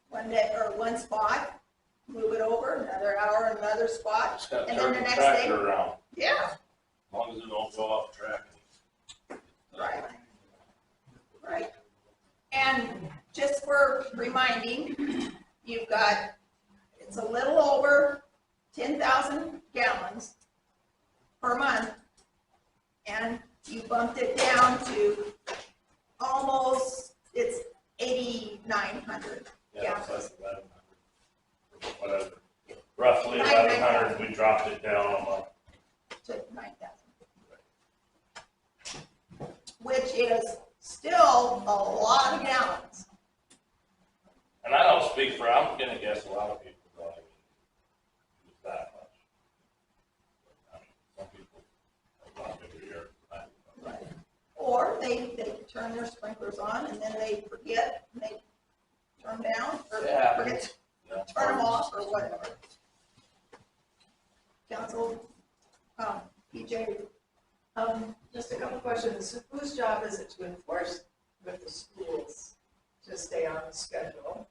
1 day, or 1 spot, move it over, another hour, another spot, Just gotta and then turn the the next day. tractor around, Yeah, as long as it don't go off track. right. Right. And just for reminding, you've got, it's a little over 10,000 gallons per month. And you bumped it down to almost, it's 8,900 Yeah, it's gallons. like 1,100, whatever. Roughly 1,100, we dropped it down a month. To 9,000. Which is still a lot of gallons. And I don't speak for, I'm gonna guess a lot of people don't even use that much. I mean, some people, a lot bigger here. Right. Or they turn their sprinklers on and then they forget, and they turn down, or Yeah. forget to turn them off, or whatever. Council, PJ, Just a couple questions. Whose job is it to enforce with the schools to stay on schedule?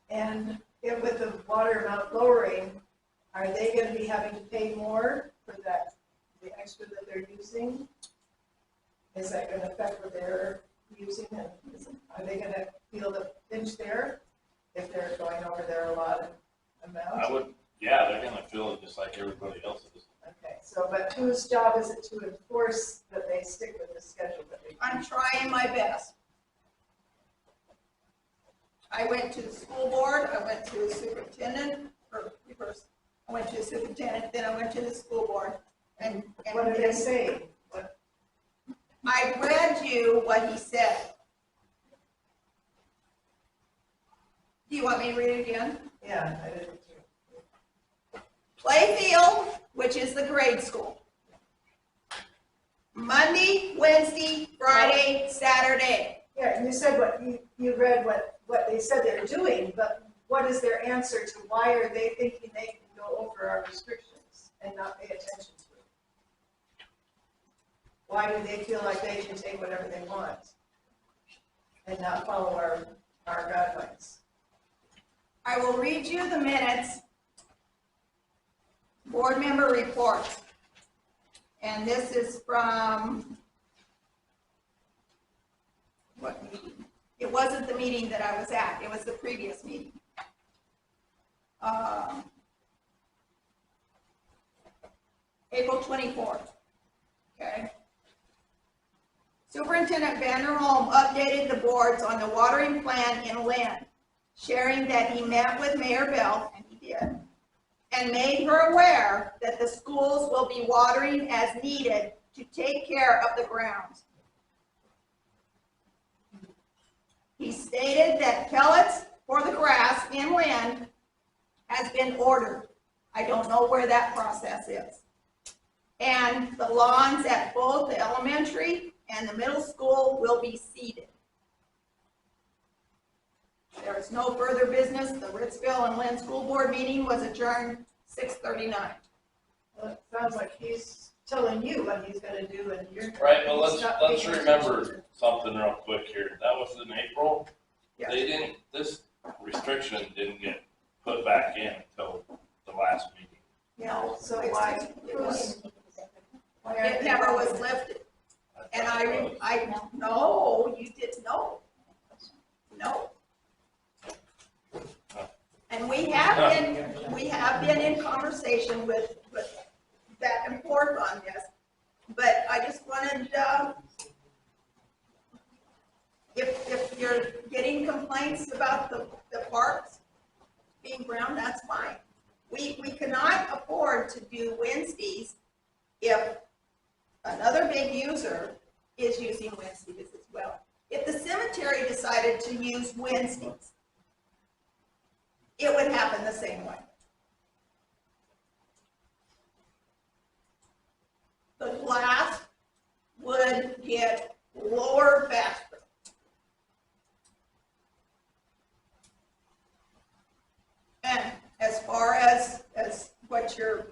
And if with the water amount lowering, are they gonna be having to pay more for that, the extra that they're using? Is that gonna affect what they're using, and are they gonna feel the pinch there if they're going over their allotted amount? I would, yeah, they're gonna feel it just like everybody else is. Okay, so, but whose job is it to enforce that they stick with the schedule that they? I'm trying my best. I went to the school board, I went to the superintendent, or reverse. I went to the superintendent, then I went to the school board, and. What did they say? I read you what he said. Do you want me to read it again? Yeah, I didn't. Playfield, which is the grade school, Monday, Wednesday, Friday, Saturday. Yeah, and you said you read what they said they're doing, but what is their answer to why are they thinking they can go over our restrictions and not pay attention to it? Why do they feel like they can take whatever they want and not follow our guidelines? I will read you the minutes. Board member reports. And this is from what meeting? It wasn't the meeting that I was at. It was the previous meeting. April 24th. Okay. Superintendent Vanderholm updated the boards on the watering plan in Lynn, sharing that he met with Mayor Bell, and he did, and made her aware that the schools will be watering as needed to take care of the grounds. He stated that pellets for the grass in Lynn has been ordered. I don't know where that process is. And the lawns at both the elementary and the middle school will be seeded. There is no further business. The Ritzville and Lynn School Board meeting was adjourned 6:39. Well, it sounds like he's telling you what he's gonna do and you're. Right, but let's paying remember attention. something real quick here. That was in April. Yeah. This restriction didn't get put back in until the last meeting. No, So it why, it never was lifted. And no, you didn't know. No. And we have been in conversation with back and forth on this, but I just wanted, if you're getting complaints about the parks being brown, that's fine. We cannot afford to do Wednesdays if another big user is using Wednesdays as well. If the cemetery decided to use Wednesdays, it would happen the same way. The glass would get lower faster. And as far as what you're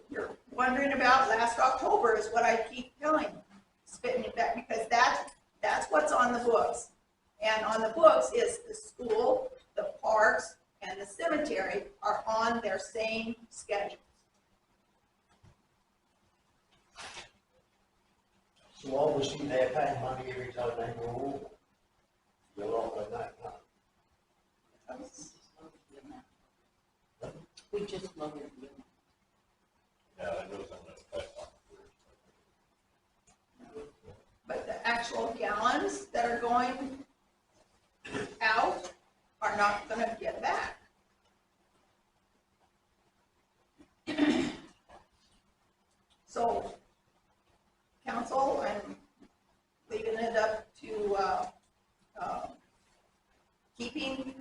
wondering about, last October is what I keep telling you, spitting it back, because that's what's on the books. And on the books is the school, the parks, and the cemetery are on their same schedule. So obviously they're paying money every time they go over. You're not with that, no. We just lowered the amount. Yeah, that goes into effect on But the actual gallons that are going out are not going to get back. So, council, I'm leaving it up to keeping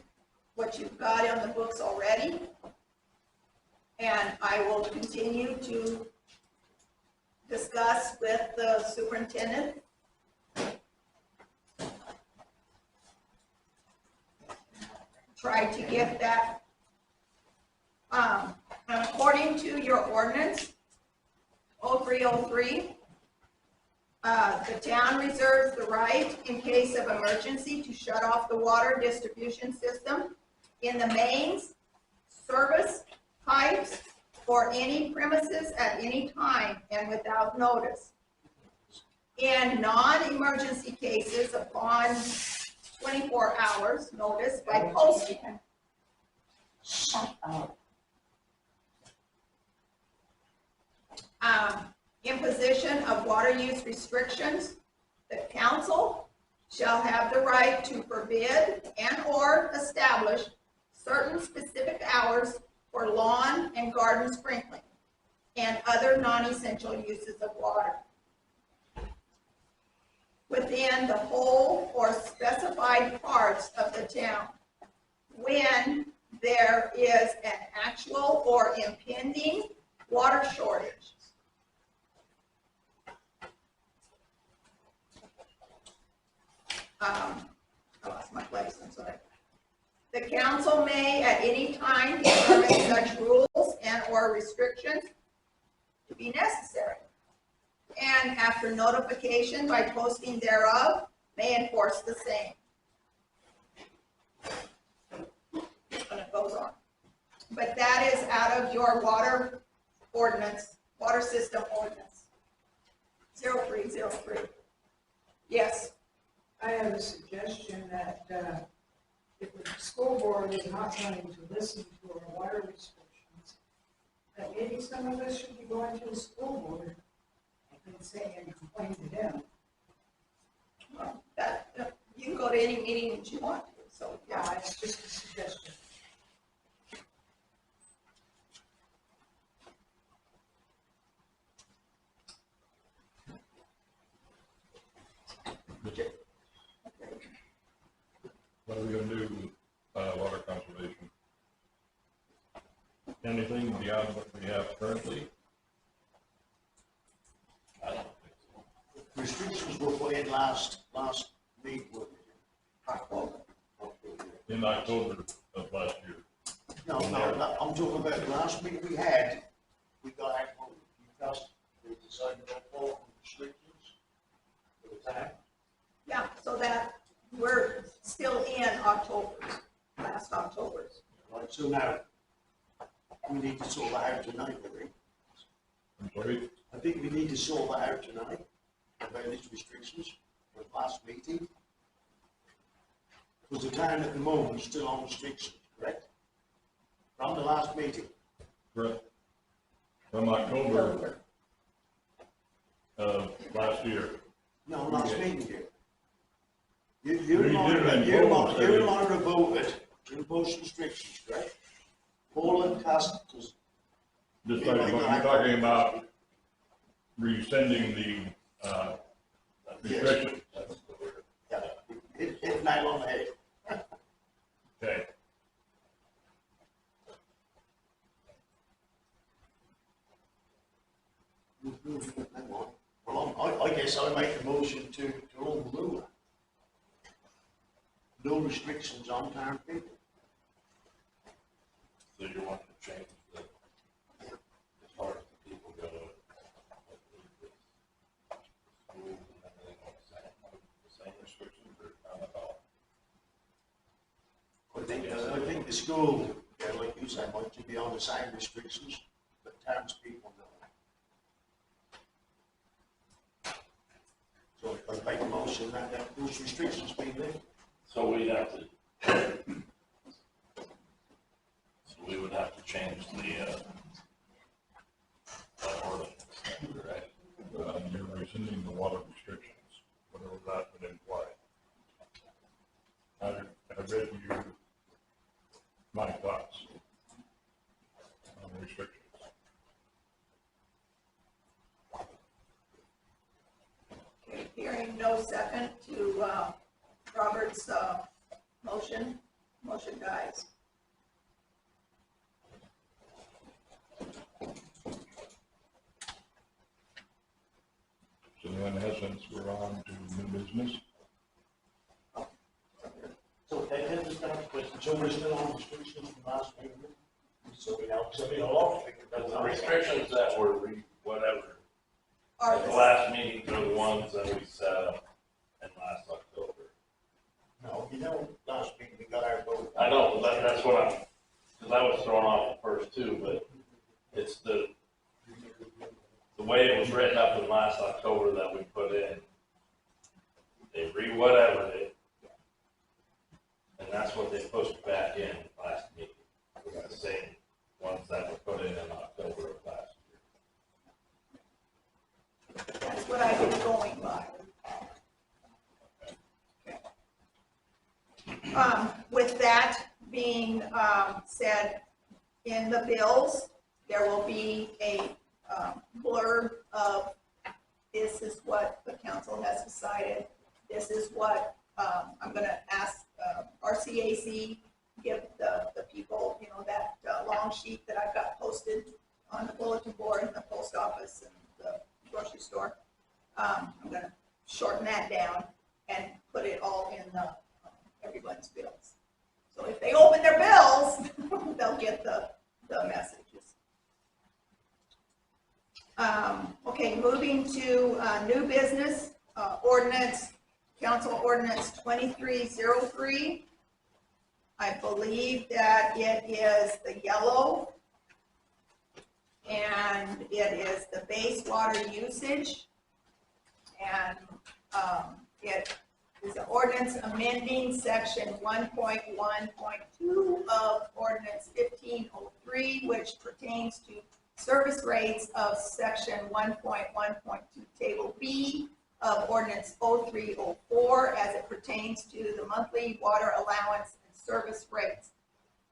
what you've got on the books already. And I will continue to discuss with the superintendent try to get that, and according to your ordinance, 0303, the town reserves the right in case of emergency to shut off the water distribution system in the mains, service pipes, or any premises at any time and without notice. In non-emergency cases, upon 24 hours notice by posting. Shut up. Imposition of water use restrictions, the council shall have the right to forbid and/or establish certain specific hours for lawn and garden sprinkling and other non-essential uses of water within the whole or specified parts of the town when there is an actual or impending water shortage. I lost my place, I'm sorry. The council may at any time determine such rules and/or restrictions to be necessary. And after notification by posting thereof, may enforce the same. And it goes on. But that is out of your water ordinance, water system ordinance. 0303. Yes. I have a suggestion that, if the school board is not wanting to listen to our water restrictions, that maybe some of us should be going to the school board and say, and complain to them. Well, that, you can go to any meeting that you want to, so, yeah. It's just a suggestion. What are we gonna do with, water conservation? Anything beyond what we have currently? I don't think so. Restrictions were put in last week, were In October of last year. No, I'm talking about the last week we had, we got out, because we decided to go forward with restrictions for the time. Yeah, so that, we're still in October, last October's. Right, so now, we need to sort that out tonight, I think. I'm sorry? I think we need to sort that out tonight, about these restrictions, for the last meeting. Because the town at the moment is still on restrictions, correct? From the last meeting. Correct. From October of last year. No, last meeting here. You We did it Laura voted to impose restrictions, correct? Paula cast, because Just like, you're talking about rescinding the, restrictions. yeah, hit nail on the head. Okay. Well, I guess I make a motion to overrule that. No restrictions on town people. So you want to change the, as far as the people go, schools and everything like the same restrictions or none at all? I think the school, yeah, like you said, might be on the same restrictions, but townspeople know. So I make a motion that those restrictions be lifted. So we have to, so we would have to change the, ordinance, right? You're rescinding the water restrictions, whatever that would imply. I read you my thoughts on the restrictions. Okay, hearing no second to, Robert's, motion dies. So in essence, we're on to new business. So that is kind of question, so we're still on restrictions from last meeting? So we have, so we have a lot of Because the restrictions that were whatever, Are the the- last meetings are the ones that we set up in last October. No, last meeting we got our vote. I know, but that's what I'm, because I was thrown off the first two, but it's the way it was written up in last October that we put in. They re-whatever it, and that's what they pushed back in last meeting. It was the same ones that were put in October of last year. That's what I've been going by. With that being, said, in the bills, there will be a, blurb of, this is what the council has decided, this is what, I'm gonna ask, RCAC, give the people, that, long sheet that I've got posted on the bulletin board in the post office and the grocery store. I'm gonna shorten that down and put put it all in everyone's bills. So if they open their bills, they'll get the messages. Okay, moving to new business, ordinance, council ordinance 2303. I believe that it is the yellow, and it is the base water usage, and it is an ordinance amending section 1.1.2 of ordinance 1503, which pertains to service rates of section 1.1.2 table B of ordinance 0304 as it pertains to the monthly water allowance and service rates.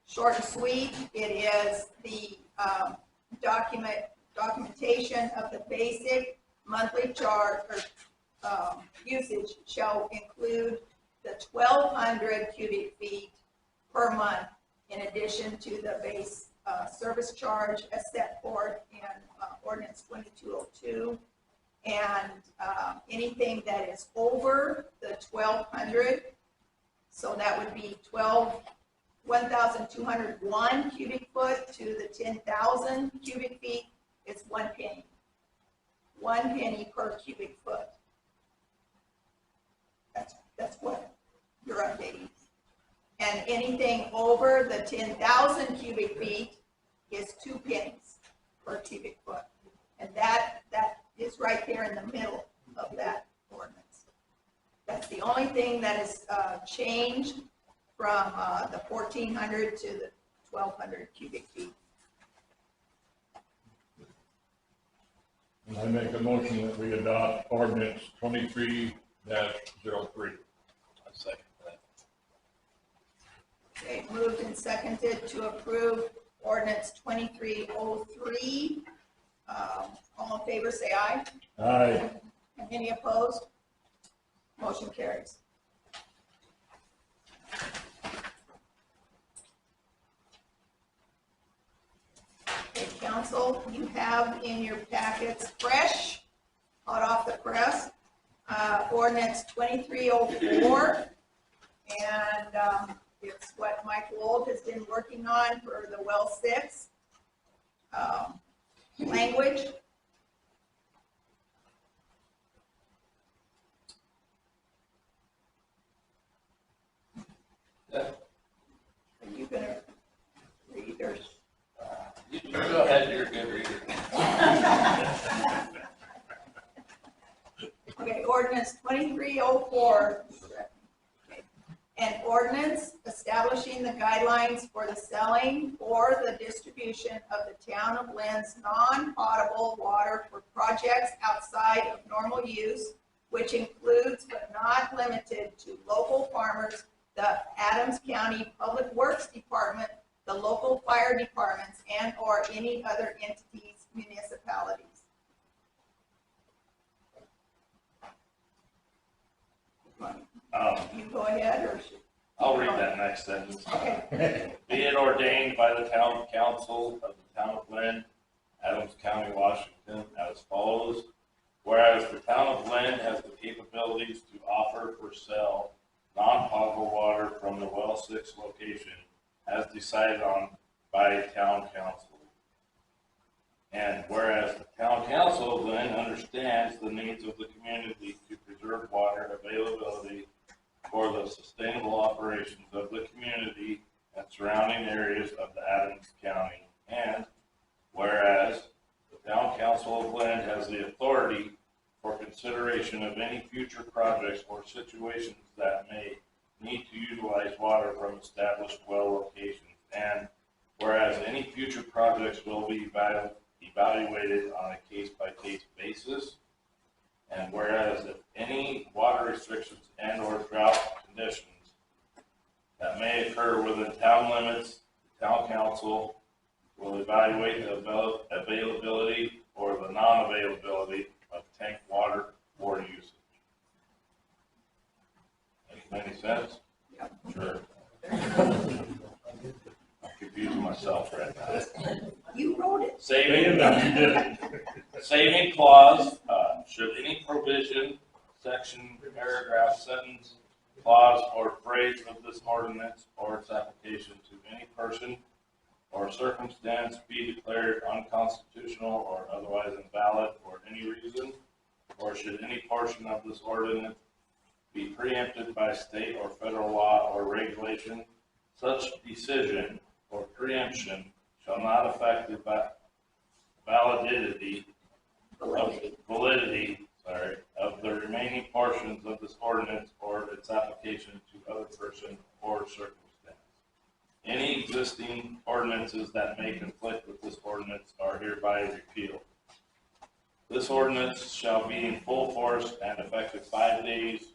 Short and sweet, it is the documentation of the basic monthly charge or usage shall include the 1,200 cubic feet per month in addition to the base service charge as set forth in ordinance 2202. And anything that is over the 1,200, so that would be 1,201 cubic foot to the 10,000 cubic feet, it's 1 penny. 1 penny per cubic foot. That's what you're updating. And anything over the 10,000 cubic feet is 2 pennies per cubic foot. And that is right there in the middle of that ordinance. That's the only thing that is changed from the 1,400 to the 1,200 cubic feet. And I make a motion that we adopt ordinance 23-03. I second that. Okay, moved and seconded to approve ordinance 2303. All in favor, say aye. Aye. And any opposed? Motion carries. Okay, council, you have in your packets fresh, hot off the press, ordinance 2304. And it's what Michael Old has been working on for the well 6 language. Yeah. Are you gonna read or? You go ahead, you're a good reader. Okay, ordinance 2304. Okay. An ordinance establishing the guidelines for the selling or the distribution of the town of Lynn's non-potable water for projects outside of normal use, which includes but not limited to local farmers, the Adams County Public Works Department, the local fire departments, and or any other entities, municipalities. You go ahead, or should? I'll read that next sentence. Okay. Be it ordained by the town council of the town of Lynn, Adams County, Washington, as follows. Whereas the town of Lynn has the capabilities to offer for sale non-potable water from the well 6 location as decided on by town council. And whereas the town council of Lynn understands the needs of the community to preserve water availability for the sustainable operations of the community and surrounding areas of the Adams County. And whereas the town council of Lynn has the authority for consideration of any future projects or situations that may need to utilize water from established well locations. And whereas any future projects will be evaluated on a case-by-case basis. And whereas if any water restrictions and or drought conditions that may occur within town limits, the town council will evaluate the availability or the non-availability of tank water for usage. Make any sense? Yep. Sure. I'm confusing myself right now. You wrote it. Saving clause, should any provision, section, paragraph, sentence, clause or phrase of this ordinance or its application to any person or circumstance be declared unconstitutional or otherwise invalid for any reason, or should any portion of this ordinance be preempted by state or federal law or regulation, such decision or preemption shall not affect the validity of the remaining portions of this ordinance or its application to other person or circumstance. Any existing ordinances that may conflict with this ordinance are hereby repealed. This ordinance shall be in full force and effective 5 days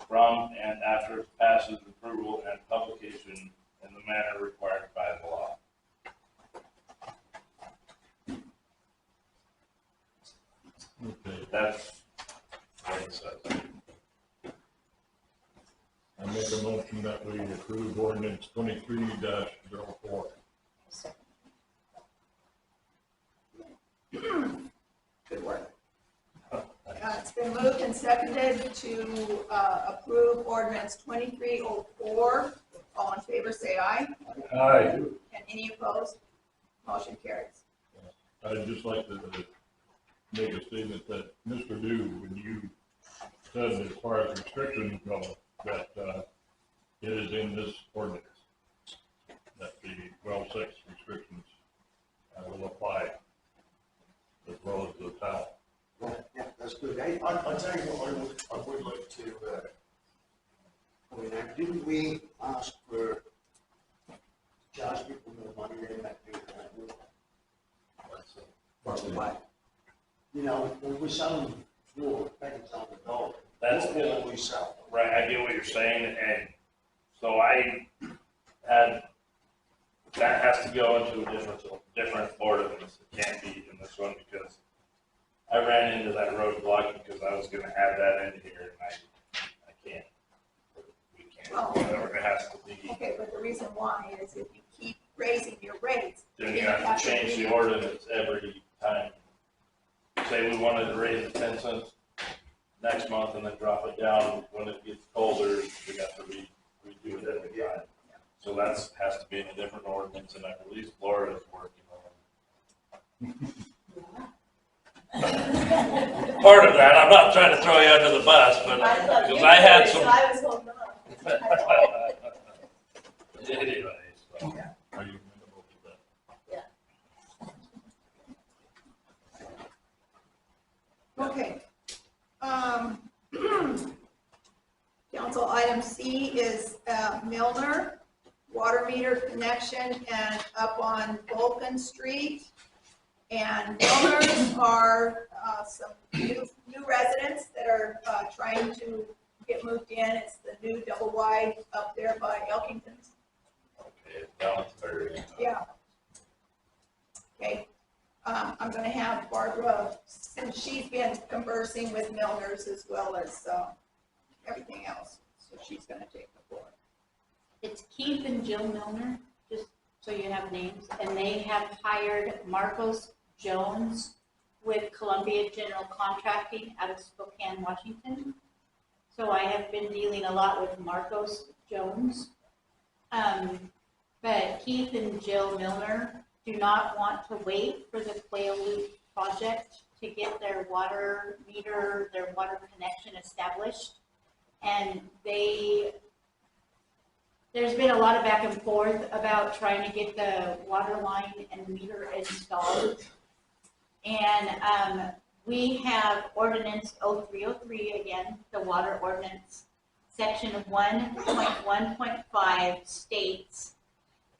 from and after its passage, approval, and publication in the manner required by the law. Okay, That's what it says. I make a motion that we approve ordinance 23-04. Good work. It's been moved and seconded to approve ordinance 2304. All in favor, say aye. Aye. And any opposed? Motion carries. I'd just like to make a statement that Mr. Dew, when you said as far as restrictions go, that it is in this ordinance, that the well 6 restrictions will apply as well as the town. Yeah, that's good. I'll tell you what I would like to point out. Didn't we ask for charge people more money than that? What? You know, when we're selling fuel, packets on the dog. That's what good. we sell. Right, I get what you're saying, and so I had, that has to go into a different ordinance. It can't be in this one because I ran into that roadblock because I was gonna add that in here, and I can't. We can't, Oh. whatever, it has to be. Okay, but the reason why is if you keep raising your rates, Then you have to change the ordinance every time. Say we wanted to raise it 10 cents next month and then drop it down when it gets colder, we got to redo it every time. So that's, has to be in a different ordinance, and I believe Florida's working on it. Part of that, I'm not trying to throw you under the bus, but, because I had some. I was holding on. Anyways, so. Are you amenable to that? Okay. Council item C is Milner water meter connection and up on Vulcan Street. And Milners are some new residents that are trying to get moved in. It's the new double wide up there by Elkington's. Okay, balance very. Yeah. Okay. I'm going to have Barbara, since she's been conversing with Milners as well as everything else, so she's going to take the floor. It's Keith and Jill Milner, just so you have names, and they have hired Marcos Jones with Columbia General Contracting out of Spokane, Washington. So I have been dealing a lot with Marcos Jones. But Keith and Jill Milner do not want to wait for the Quail Loop project to get their water meter, their water connection established. And there's been a lot of back and forth about trying to get the water line and meter installed. And we have ordinance 0303 again, the water ordinance. Section 1.1.5 states,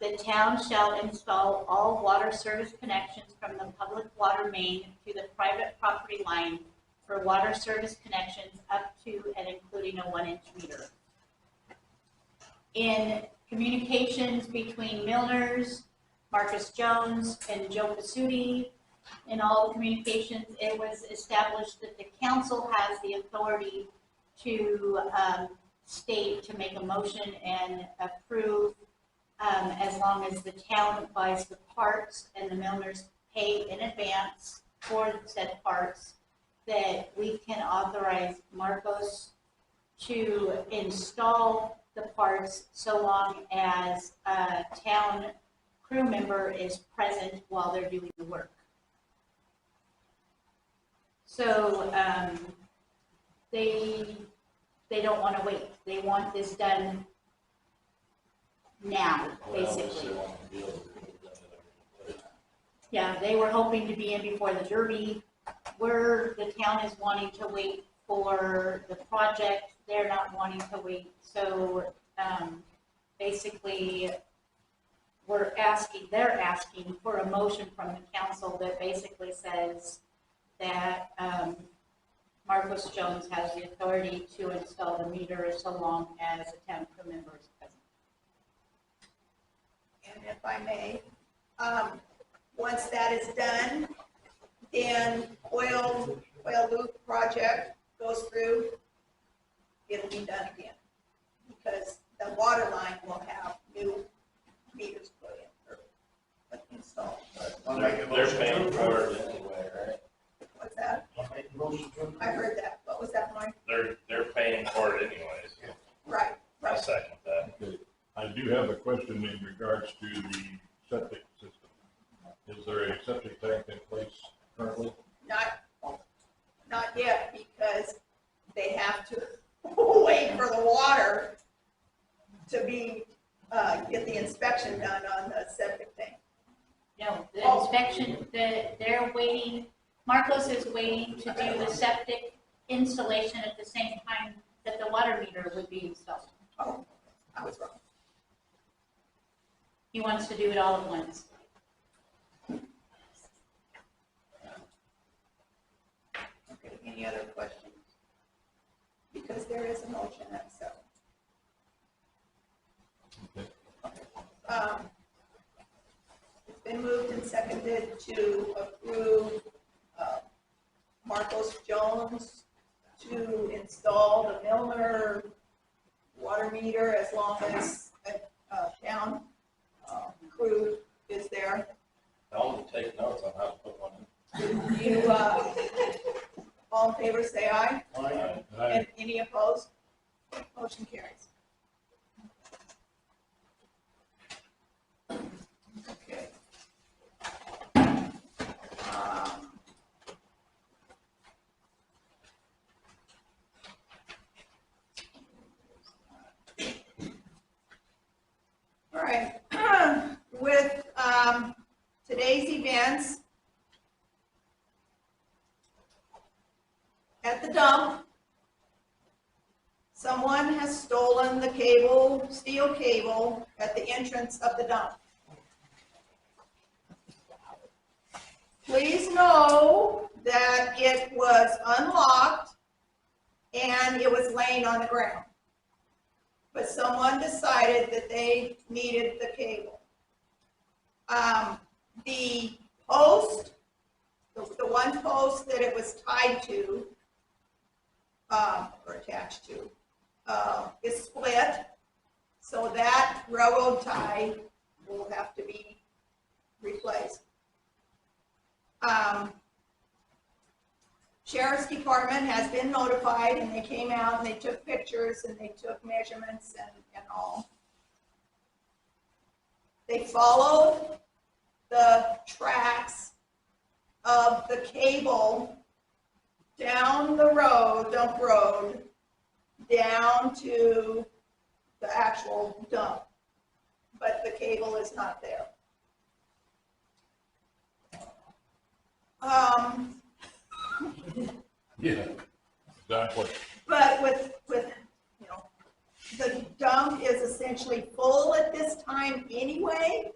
the town shall install all water service connections from the public water main to the private property line for water service connections up to and including a 1-inch meter. In communications between Milners, Marcus Jones, and Joe Pasuti, in all the communications, it was established that the council has the authority to state, to make a motion and approve as long as the town buys the parts and the Milners pay in advance for said parts, that we can authorize Marcos to install the parts so long as a town crew member is present while they're doing the work. So, they don't want to wait. They want this done now, basically. Yeah, they were hoping to be in before the Derby. The town is wanting to wait for the project. They're not wanting to wait. So, basically, they're asking for a motion from the council that basically says that, Marcos Jones has the authority to install the meter so long as a town crew member is present. And if I may, once that is done, then oil loop project goes through, it'll be done again. Because the water line will have new meters put in, or installed. They're paying for it anyway, right? What's that? I heard that. What was that, Mike? They're paying for it anyways. Right, I right. second that. Okay. I do have a question in regards to the septic system. Is there a septic tank in place currently? Not yet, because they have to wait for the water to be, get the inspection done on the septic tank. No, the inspection, they're waiting, Marcos is waiting to do the septic installation at the same time that the water meter would be installed. Oh, I was wrong. He wants to do it all at once. Okay, any other questions? Because there is a motion at seven. Okay. It's been moved and seconded to approve Marcos Jones to install the Milner water meter as long as a town crew is there. Tell them to take notes on how to put one in. You, all in favor, say aye. Aye. And any opposed? Motion carries. Okay. All right. With today's events, at the dump, someone has stolen the cable, steel cable, at the entrance of the dump. Please know that it was unlocked and it was laying on the ground. But someone decided that they needed the cable. The post, the one post that it was tied to, or attached to, is split, so that railroad tie will have to be replaced. Sheriff's Department has been notified, and they came out and they took pictures and they took measurements and all. They followed the tracks of the cable down the road, dump road, down to the actual dump, but the cable is not there. Yeah, exactly. But with, you know, the dump is essentially full at this time anyway.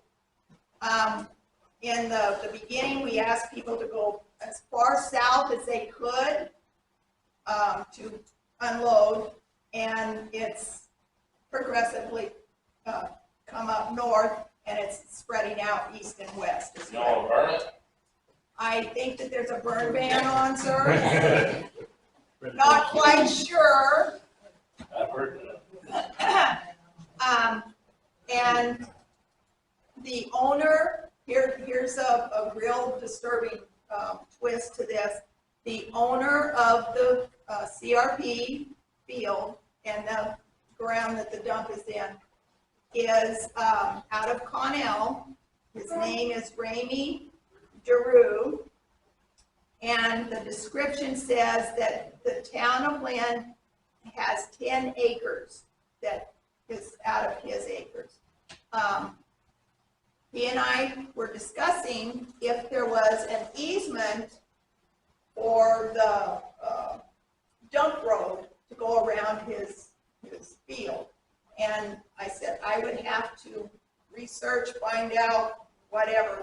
In the beginning, we asked people to go as far south as they could to unload, and it's progressively come up north, and it's spreading out east and west as You well. want to burn it? I think that there's a burn ban on, sir. Not quite sure. I've heard that. And the owner, here's a real disturbing twist to this. The owner of the CRP field and the ground that the dump is in, is out of Connell. His name is Ramey Daru. And the description says that the town of Lynn has 10 acres that is out of his acres. He and I were discussing if there was an easement for the dump road to go around his field. And I said I would have to research, find out, whatever,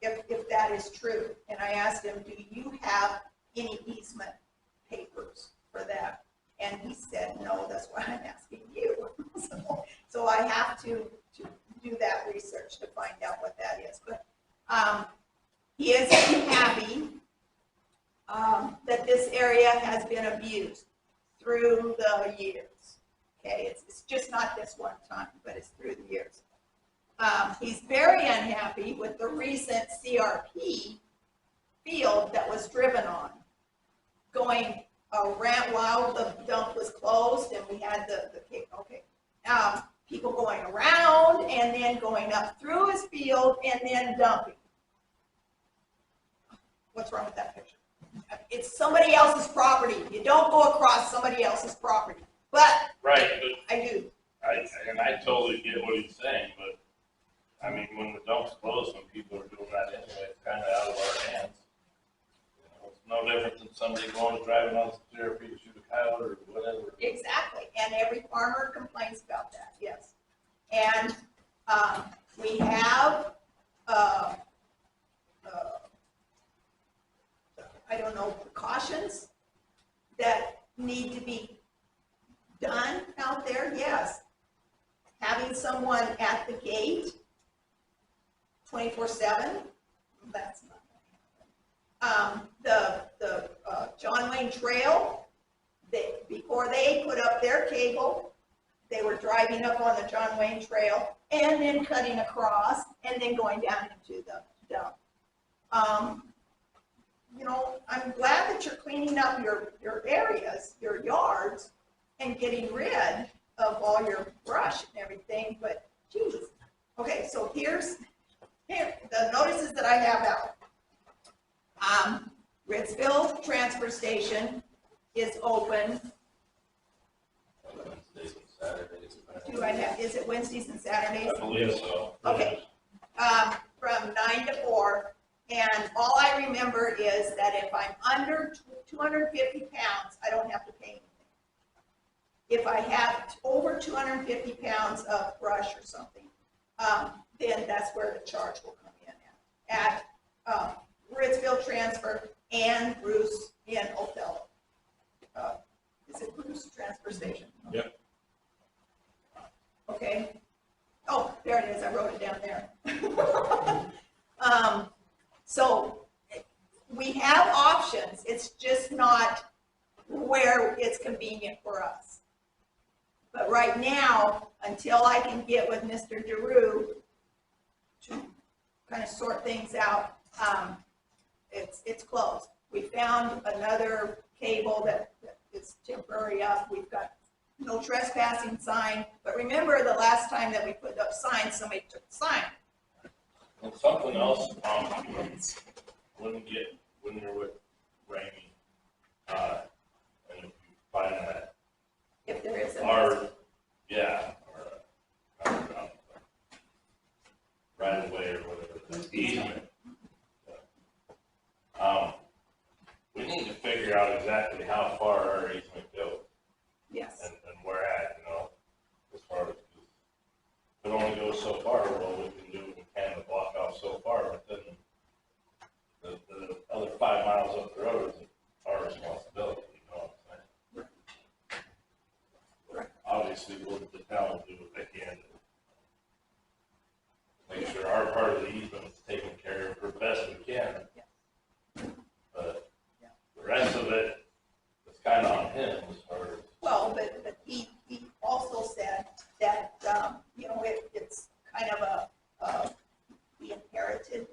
if that is true. And I asked him, do you have any easement papers for that? And he said, no, that's why I'm asking you. So I have to do that research to find out what that is. But he is unhappy that this area has been abused through the years. Okay, it's just not this one time, but it's through the years. He's very unhappy with the recent CRP field that was driven on, going around while the dump was closed, and we had people going around and then going up through his field and then dumping. What's wrong with that picture? It's somebody else's property. You don't go across somebody else's property. But right, I do. I totally get what he's saying, but I mean, when the dump's closed, when people are doing that anyway, it's kind of out of our hands. You know, it's no different than somebody going to driving on the CRP to shoot a coyote or whatever. Exactly, and every farmer complains about that, yes. And we have, I don't know, precautions that need to be done out there, yes. Having someone at the gate 24/7, that's not going to happen. The John Wayne Trail, before they put up their cable, they were driving up on the John Wayne Trail and then cutting across and then going down into the dump. You know, I'm glad that you're cleaning up your areas, your yards, and getting rid of all your brush and everything, but geez. Okay, so here the notices that I have out. Ritzville Transfer Station is open. Wednesdays and Saturdays. Do I have, is it Wednesdays and Saturdays? I believe so. Okay. From 9 to 4. And all I remember is that if I'm under 250 pounds, I don't have to pay anything. If I have over 250 pounds of brush or something, then that's where the charge will come in at Ritzville Transfer and Bruce in Othello. Is it Bruce Transfer Station? Yep. Okay. Oh, there it is. I wrote it down there. So we have options. It's just not where it's convenient for us. But right now, until I can get with Mr. Daru to kind of sort things out, it's closed. We found another cable that is temporary up. We've got no trespassing sign. But remember the last time that we put up signs, somebody took the sign. And something else, when you're with Ramey, and if you find that, If there is a right away or whatever, easement. We need to figure out exactly how far our easement goes. Yes. And where at, you know, as far as, if it only goes so far, well, we can do, we can block off so far, but then the other 5 miles up the road is our responsibility, you know what I'm saying? Obviously, the town will do what they can to make sure our part of the easement is taken care of the best we can. But the rest of it is kind of on him as far as. Well, but he also said that, you know, it's kind of he inherited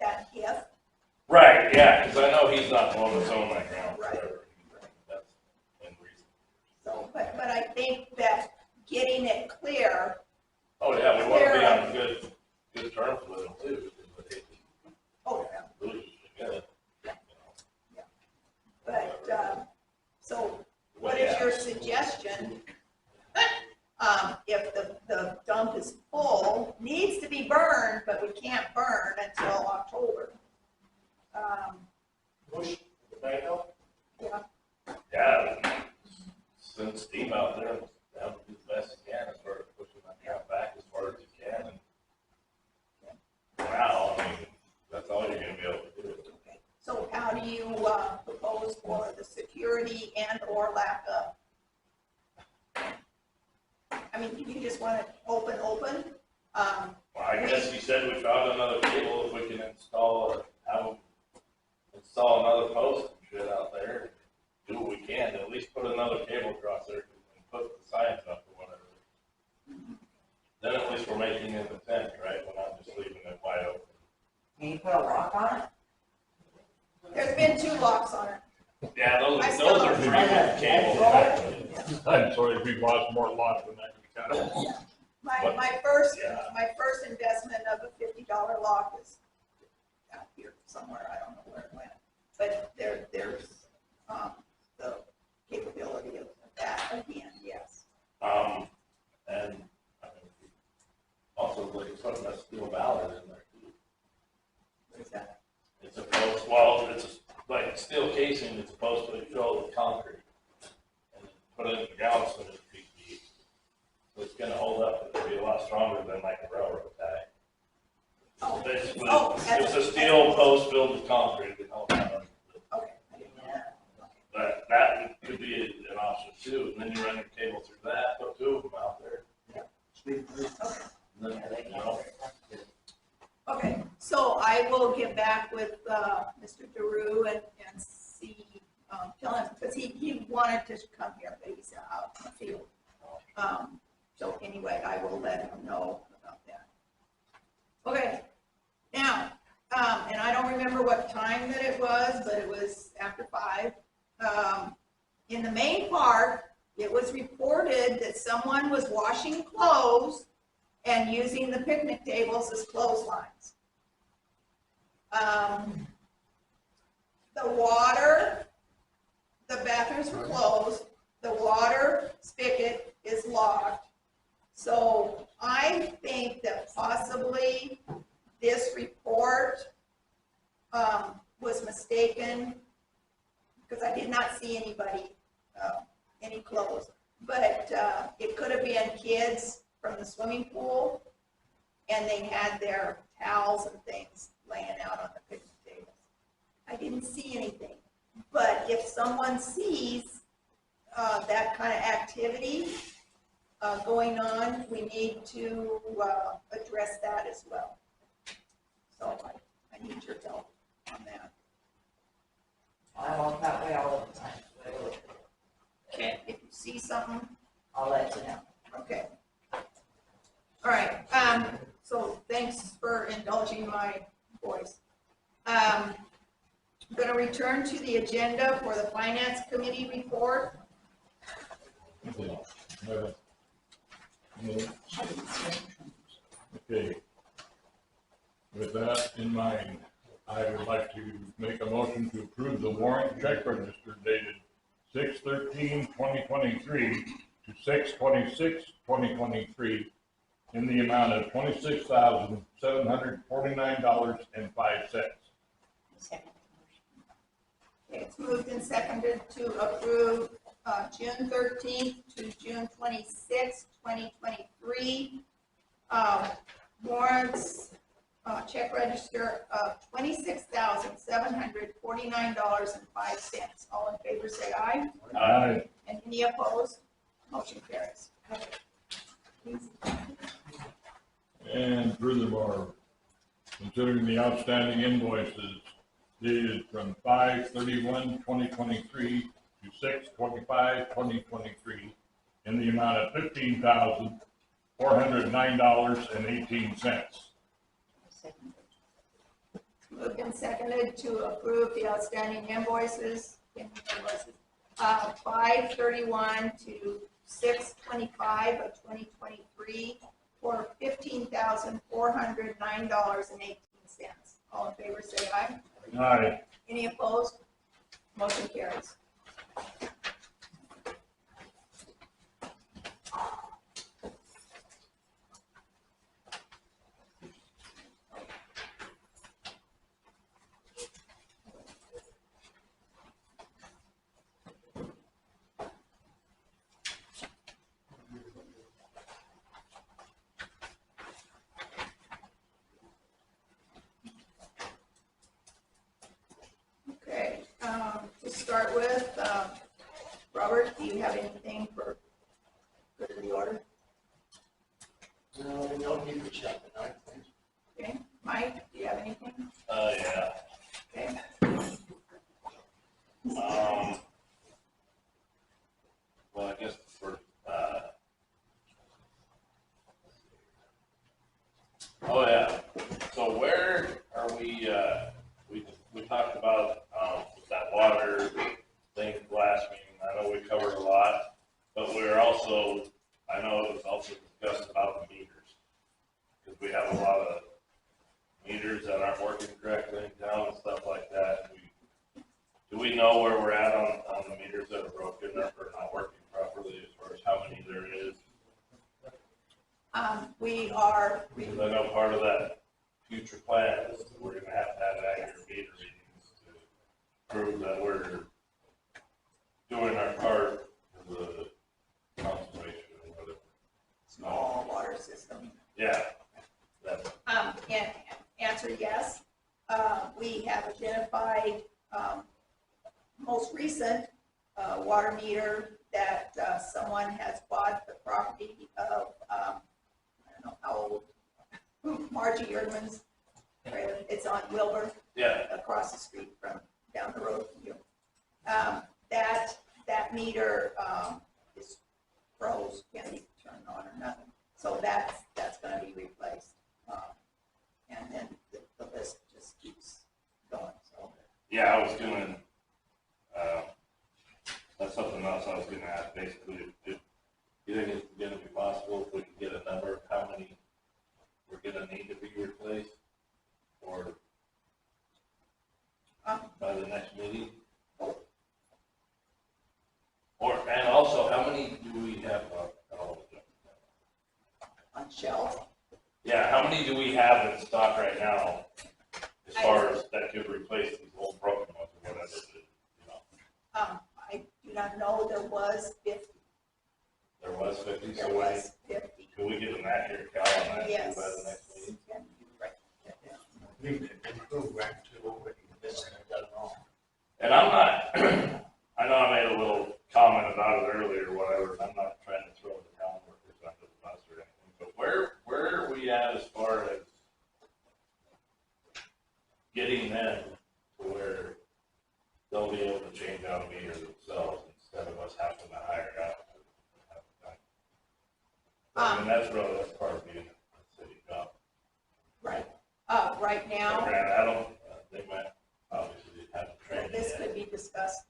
that gift. Right, yeah, because I know he's not the one that's owned that ground Right. forever. work with them too. Oh, yeah. Lose together. But, so what But is yeah. your suggestion? If the dump is full, needs to be burned, but we can't burn until October. Push the backhoe. Yeah, Yeah, send Steve out there and have him do the best he can as far as pushing that crap back as far as he can. And wow, I mean, that's all you're gonna be able to do. okay. So how do you, propose for the security and or lack of? I mean, you just want it open? Well, I guess he said we found another cable, if we can install or have them install another post and shit out there, do what we can, to at least put another cable across there and put the signs up or whatever. Then at least we're making an attempt, right? We're not just leaving it wide open. Can you put a lock on it? There's been 2 locks on it. Yeah, those I still are don't- free with cables. I'm sorry if we lost more lots than that. My first investment of a $50 lock is out here somewhere, I don't know where it went. But there's, the capability of that again, yes. And I mean, also like putting a steel ballard in there too. Where's that? It's a post, well, it's a, like steel casing, it's supposed to be filled with concrete. And put it in the ground so it's feet deep. So it's gonna hold up, it'll be a lot stronger than like a railroad tie. Oh, Basically, oh, it's a steel post filled with concrete and all that. okay. I didn't know that. But that could be an option too, and then you run your cable through that, put 2 of them out there. Okay. And then, you know, Okay, so I will get back with, Mr. Daru and see, tell him, because he wanted to come here, but he's out in the field. So anyway, I will let him know about that. Okay, now, and I don't remember what time that it was, but it was after 5. In the main park, it was reported that someone was washing clothes and using the picnic tables as clotheslines. The water, the bathrooms were closed, the water spigot is locked. So I think that possibly this report was mistaken, because I did not see anybody, any clothes. But it could have been kids from the swimming pool, and they had their towels and things laying out on the picnic tables. I didn't see anything. But if someone sees that kind of activity going on, we need to address that as well. So I need your help on that. I walk that way all the time. So Okay, if you see something, I'll let you know. okay. All right, so thanks for indulging my voice. I'm going to return to the agenda for the Finance Committee report. Okay. With that in mind, I would like to make a motion to approve the warrant check register dated 6/13/2023 to 6/26/2023 in the amount of $26,749.05. Second. Okay, it's moved and seconded to approve June 13th to June 26th, 2023 warrants, check register of $26,749.05. All in favor, say aye. Aye. And any opposed? Motion carries. And furthermore, considering the outstanding invoices dated from 5/31/2023 to 6/25/2023 in the amount of $15,409.18. Second. Moved and seconded to approve the outstanding invoices, 5/31 to 6/25 of 2023 for for $15,409.18. All in favor, say aye. Aye. Any opposed? Motion carries. Okay, to start with, Robert, do you have anything for good of the order? No, we don't need to shut the night. Okay, Mike, do you have anything? Yeah. Okay, Well, I guess for, oh yeah, so where are we, we talked about, that water thing last meeting, I know we covered a lot, but we're also, I know it was also discussed about the meters. Because we have a lot of meters that aren't working correctly in town and stuff like that. Do we know where we're at on the meters that are broken or not working properly as far as how many there is? we are, Because I know part of that future plan is that we're gonna have accurate meter readings to prove that we're doing our part for the conservation or whatever. small water system. Yeah. That's, And answer yes. We have identified, most recent, water meter that, someone has bought the property of, I don't know how old, Margie Erdman's. It's on Wilbur, yeah, across the street from, down the road from you. That meter, is froze, can't be turned on or nothing. So that's gonna be replaced. And then the list just keeps going, so. yeah, I was doing, that's something else I was gonna ask, basically, if you think it's gonna be possible if we can get a number of how many we're gonna need to be replaced? Or by the next meeting? Or, and also, how many do we have On shelf, yeah, how many do we have in stock right now? As far as that could replace these old broken ones or whatever, you know? I do not know, there was 50, There was 50, there so was 50. could we get an accurate count on that Yes. by the next meeting? Can you write that down? We need to improve that too, but this has done wrong. And I'm not, I know I made a little comment about it earlier, whatever, I'm not trying to throw the town workers under the bus or anything, but where are we at as far as getting them to where they'll be able to change out a meter themselves instead of us having to hire out? I mean, that's part of being a city job. Right, right now, Granted, I don't, they might obviously have training. this yet, could be discussed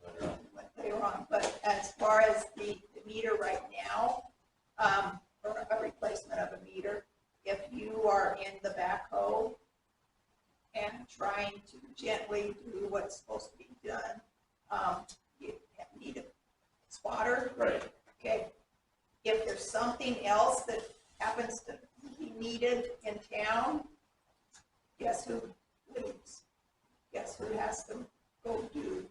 but, later on, but as far as the meter right now, for a replacement of a meter, if you are in the backhoe and trying to gently do what's supposed to be done, you need a spotter. Right. Okay, if there's something else that happens to be needed in town, guess who leaves? Guess who has to go do?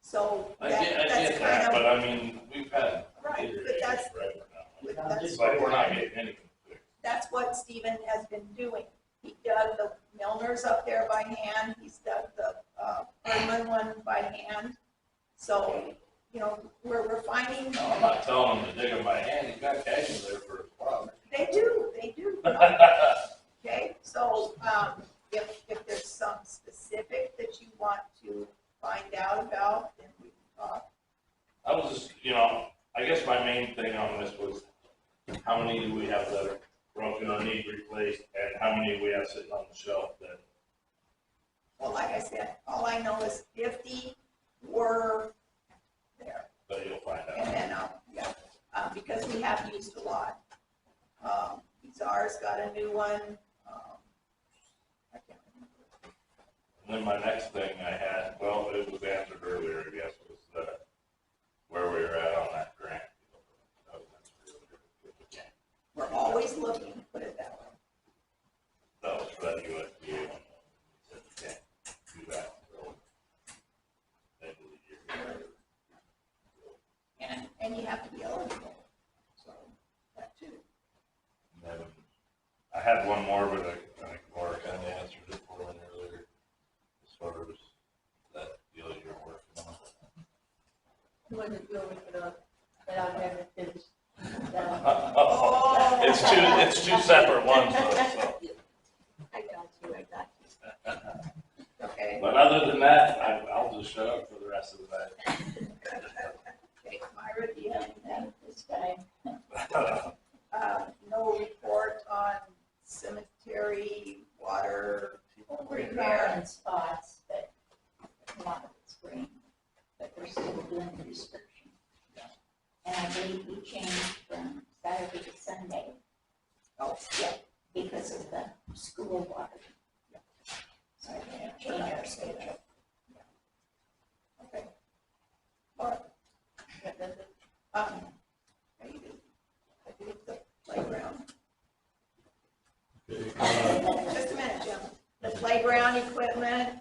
So I that's get that, kind but of, I mean, we've had right, meter but that's, issues forever now. that's, But we're not getting anything fixed. that's what Stephen has been doing. He dug the Milners up there by hand, he's dug the, Herman one by hand. So, you know, we're finding. No, I'm not telling him to dig them by hand, he's got cash in there for his father. They do. Okay, so, if there's some specific that you want to find out about, then we can talk. I was just, I guess my main thing on this was, how many do we have that are broken or need replaced, and how many we have sitting on the shelf that, Well, like I said, all I know is 50 were there, that you'll find and out? then, because we have used a lot. Bizarre's got a new one. I can't remember. And then my next thing I had, well, it was answered earlier, I guess, was where we were at on that grant. That was answered earlier. We're always looking, put it that way. That was for that USDA one. Said you can't do that until end of the year. And you have to be eligible, so that too. And then I had one more, but I think Laura kind of answered it for me earlier, as far as that deal you're working on. What is your working on, that I've never finished? It's two separate ones, though, so. I got you. Okay. But other than that, I'll just shut up for the rest of the night. Okay, Myra, do you have anything this time? Uh, No report on cemetery, water, Repair repair. and spots, but a lot of it's green, but they're still doing the restriction. And I believe we changed from Saturday to Sunday. Oh, yeah. Because of the school water. So I can't change our schedule. Okay. All right. I did the playground. Okay, Just a minute, Jim. The playground equipment,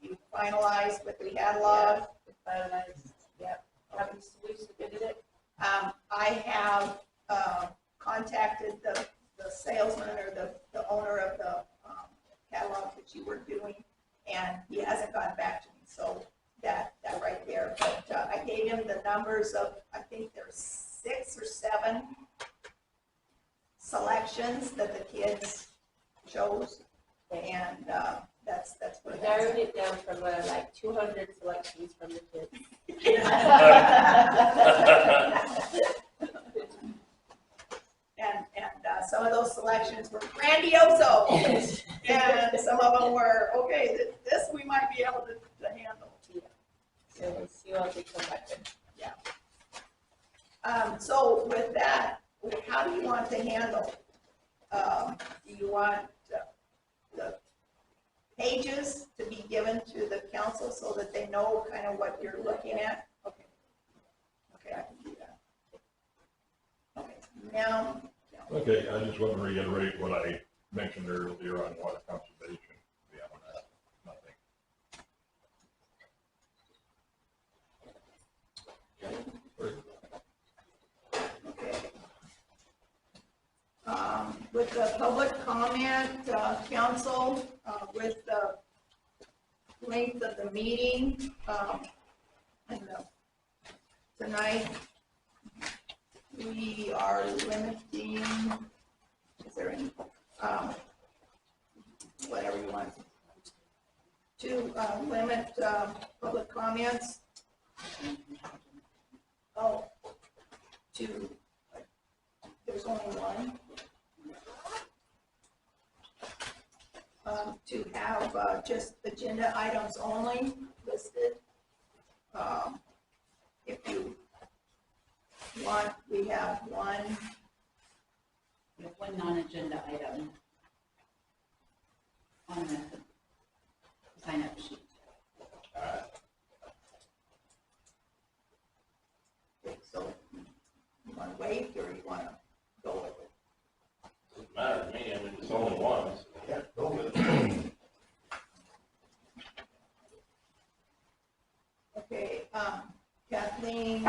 you finalized with the catalog. Finalized. Yep. Have we submitted it? I have contacted the salesman or the owner of the catalog that you were doing, and he hasn't gotten back to me, so that right there. But I gave him the numbers of, I think there's 6 or 7 selections that the kids chose, and that's what We that's. narrowed it down from like 200 selections from the kids. And some of those selections were grandioso, and some of them were, okay, this we might be able to handle. So we'll see what they come back with. So with that, how do you want to handle? Do you want the pages to be given to the council so that they know kind of what you're looking at? Okay. Okay, I can do that. Okay, now. okay, I just want to reiterate what I mentioned earlier on water conservation. Beyond that, nothing. Okay. With the public comment, council, with the length of the meeting, and tonight, we are limiting, is there any, whatever you want, to limit public comments. Oh, to, there's only one. To have just agenda items only listed. If you want, we have one. We have one non-agenda item on the sign-up sheet. Okay, so you want to wait or you want to go with it? Doesn't matter to me, I mean, it's only one. So. Yeah, go with it. Okay, Kathleen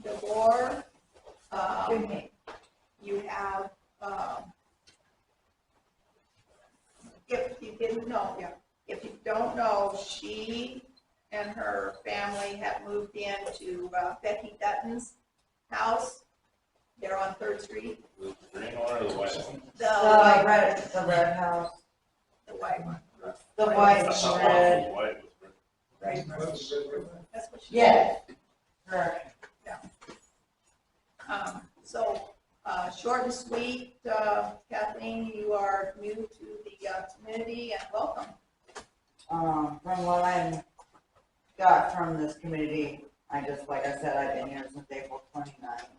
DeBoer, you have, if you didn't know, if you don't know, she and her family have moved into Becky Dutton's house. They're on 3rd Street. The green one or the white one? The red house, The white one. the white I and thought red. one was white was red. Right. That's what she. Yes. Correct. So, short and sweet, Kathleen, you are new to the community, and welcome. From what I got from this community, like I said, I've been here since April 29th.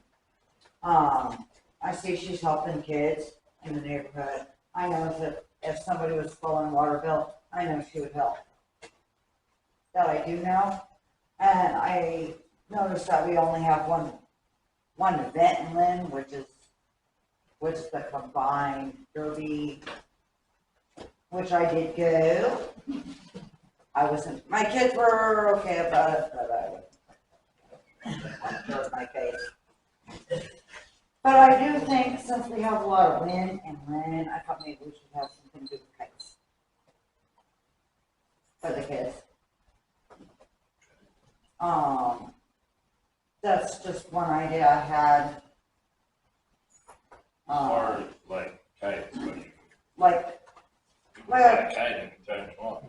I see she's helping kids in the neighborhood. I know that if somebody was spilling water bill, I know she would help. That I do know. And I noticed that we only have one event in Lynn, which is the combined derby, which I did go. My kids were okay about it, but I was my case. But I do think since we have a lot of wind and rain, I thought maybe we should have something to do with kites. For the kids. That's just one idea I had. Or like kites, but you Like, can fly a kite anytime you want.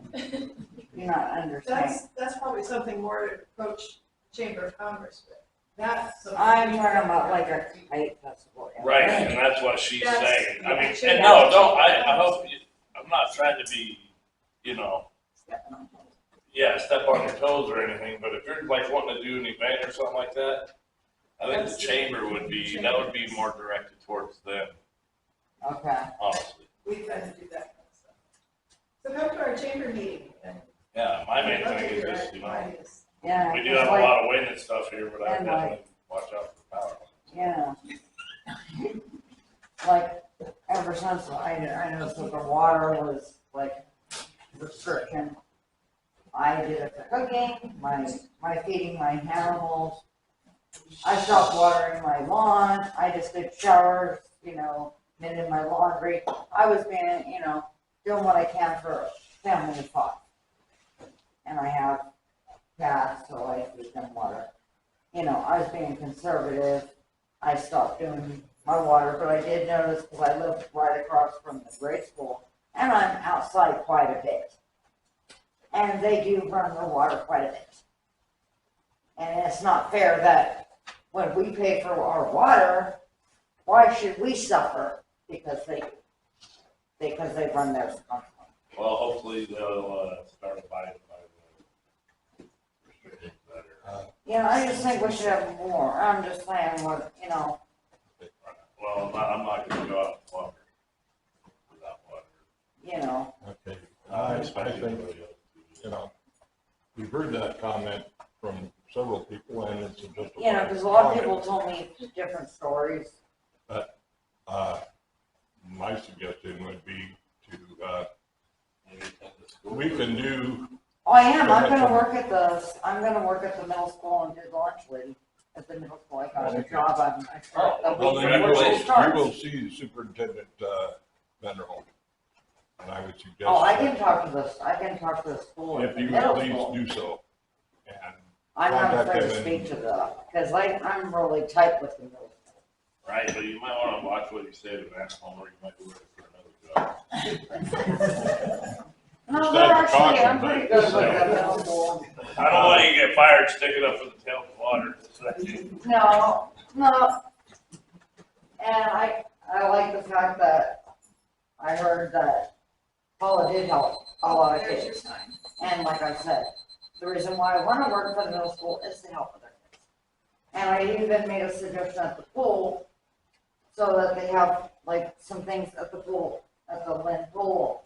you're not understanding. That's probably something more to approach Chamber of Commerce with. That's. something- I'm talking about like a kite festival. Right, and that's what she's That's- saying. I mean, yeah, and no, don't, I hope, I'm not trying to be, step on your toes or anything, but if you're like wanting to do an event or something like that, I think the chamber would be more directed towards them, Okay. honestly. We try to do that kind of stuff. So come to our chamber meeting and. Yeah, my main I'd love to thing is hear just, ideas. Yeah. we do have a lot of wind and stuff here, but I and definitely watch out for power. Yeah. Like, ever since I noticed that the water was like restriction, I did it for cooking, my feeding my animals. I stopped watering my lawn, I just did showers, mending my laundry. I was being, doing what I can for family of 5. And I have cats, so I feed them water. I was being conservative. I stopped doing my water, but I did notice, because I live right across from the grade school, and I'm outside quite a bit. And they do run the water quite a bit. And it's not fair that when we pay for our water, why should we suffer because they run theirs constantly? Well, hopefully they'll start abiding by the restrictions that are. I just think we should have more. I'm just saying what, Well, I'm not gonna go out and water without water. Okay, I think, we've heard that comment from several people, and it's just. because a lot of people told me different stories. My suggestion would be to, we can do. Oh, I am. I'm gonna work at the middle school and do the lunch lady at the middle school. I got a job. I start the Well, week then before school you starts. will see Superintendent Vanderholm, and I would suggest. Oh, I can talk to the school at If the you middle would please school. do so. And I'm not contact afraid to them speak to because I'm really tight with the middle school. Right, but you might wanna watch what you say to Vanderholm, or you might be ready for another job. No, Just but add the actually, caution, I'm pretty but- good with the middle school. I don't want you to get fired sticking up for the tail of water. No. And I like the fact that I heard that Paula did help a lot of There's your kids. sign. And like I said, the reason why I want to work for the middle school is to help other kids. And I even made a suggestion at the pool so that they have like some things at the pool, at the Lynn pool.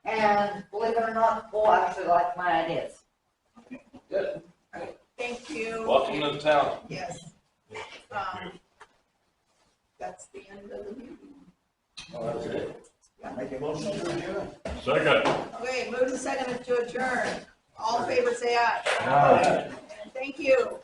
And believe it or not, the pool actually liked my ideas. Good. Thank you. Welcome to the town. Yes. That's the end of the meeting. Oh, that's it. Make a motion to adjourn. Second. Okay, move to second to adjourn. All in favor, say aye. Aye. Thank you.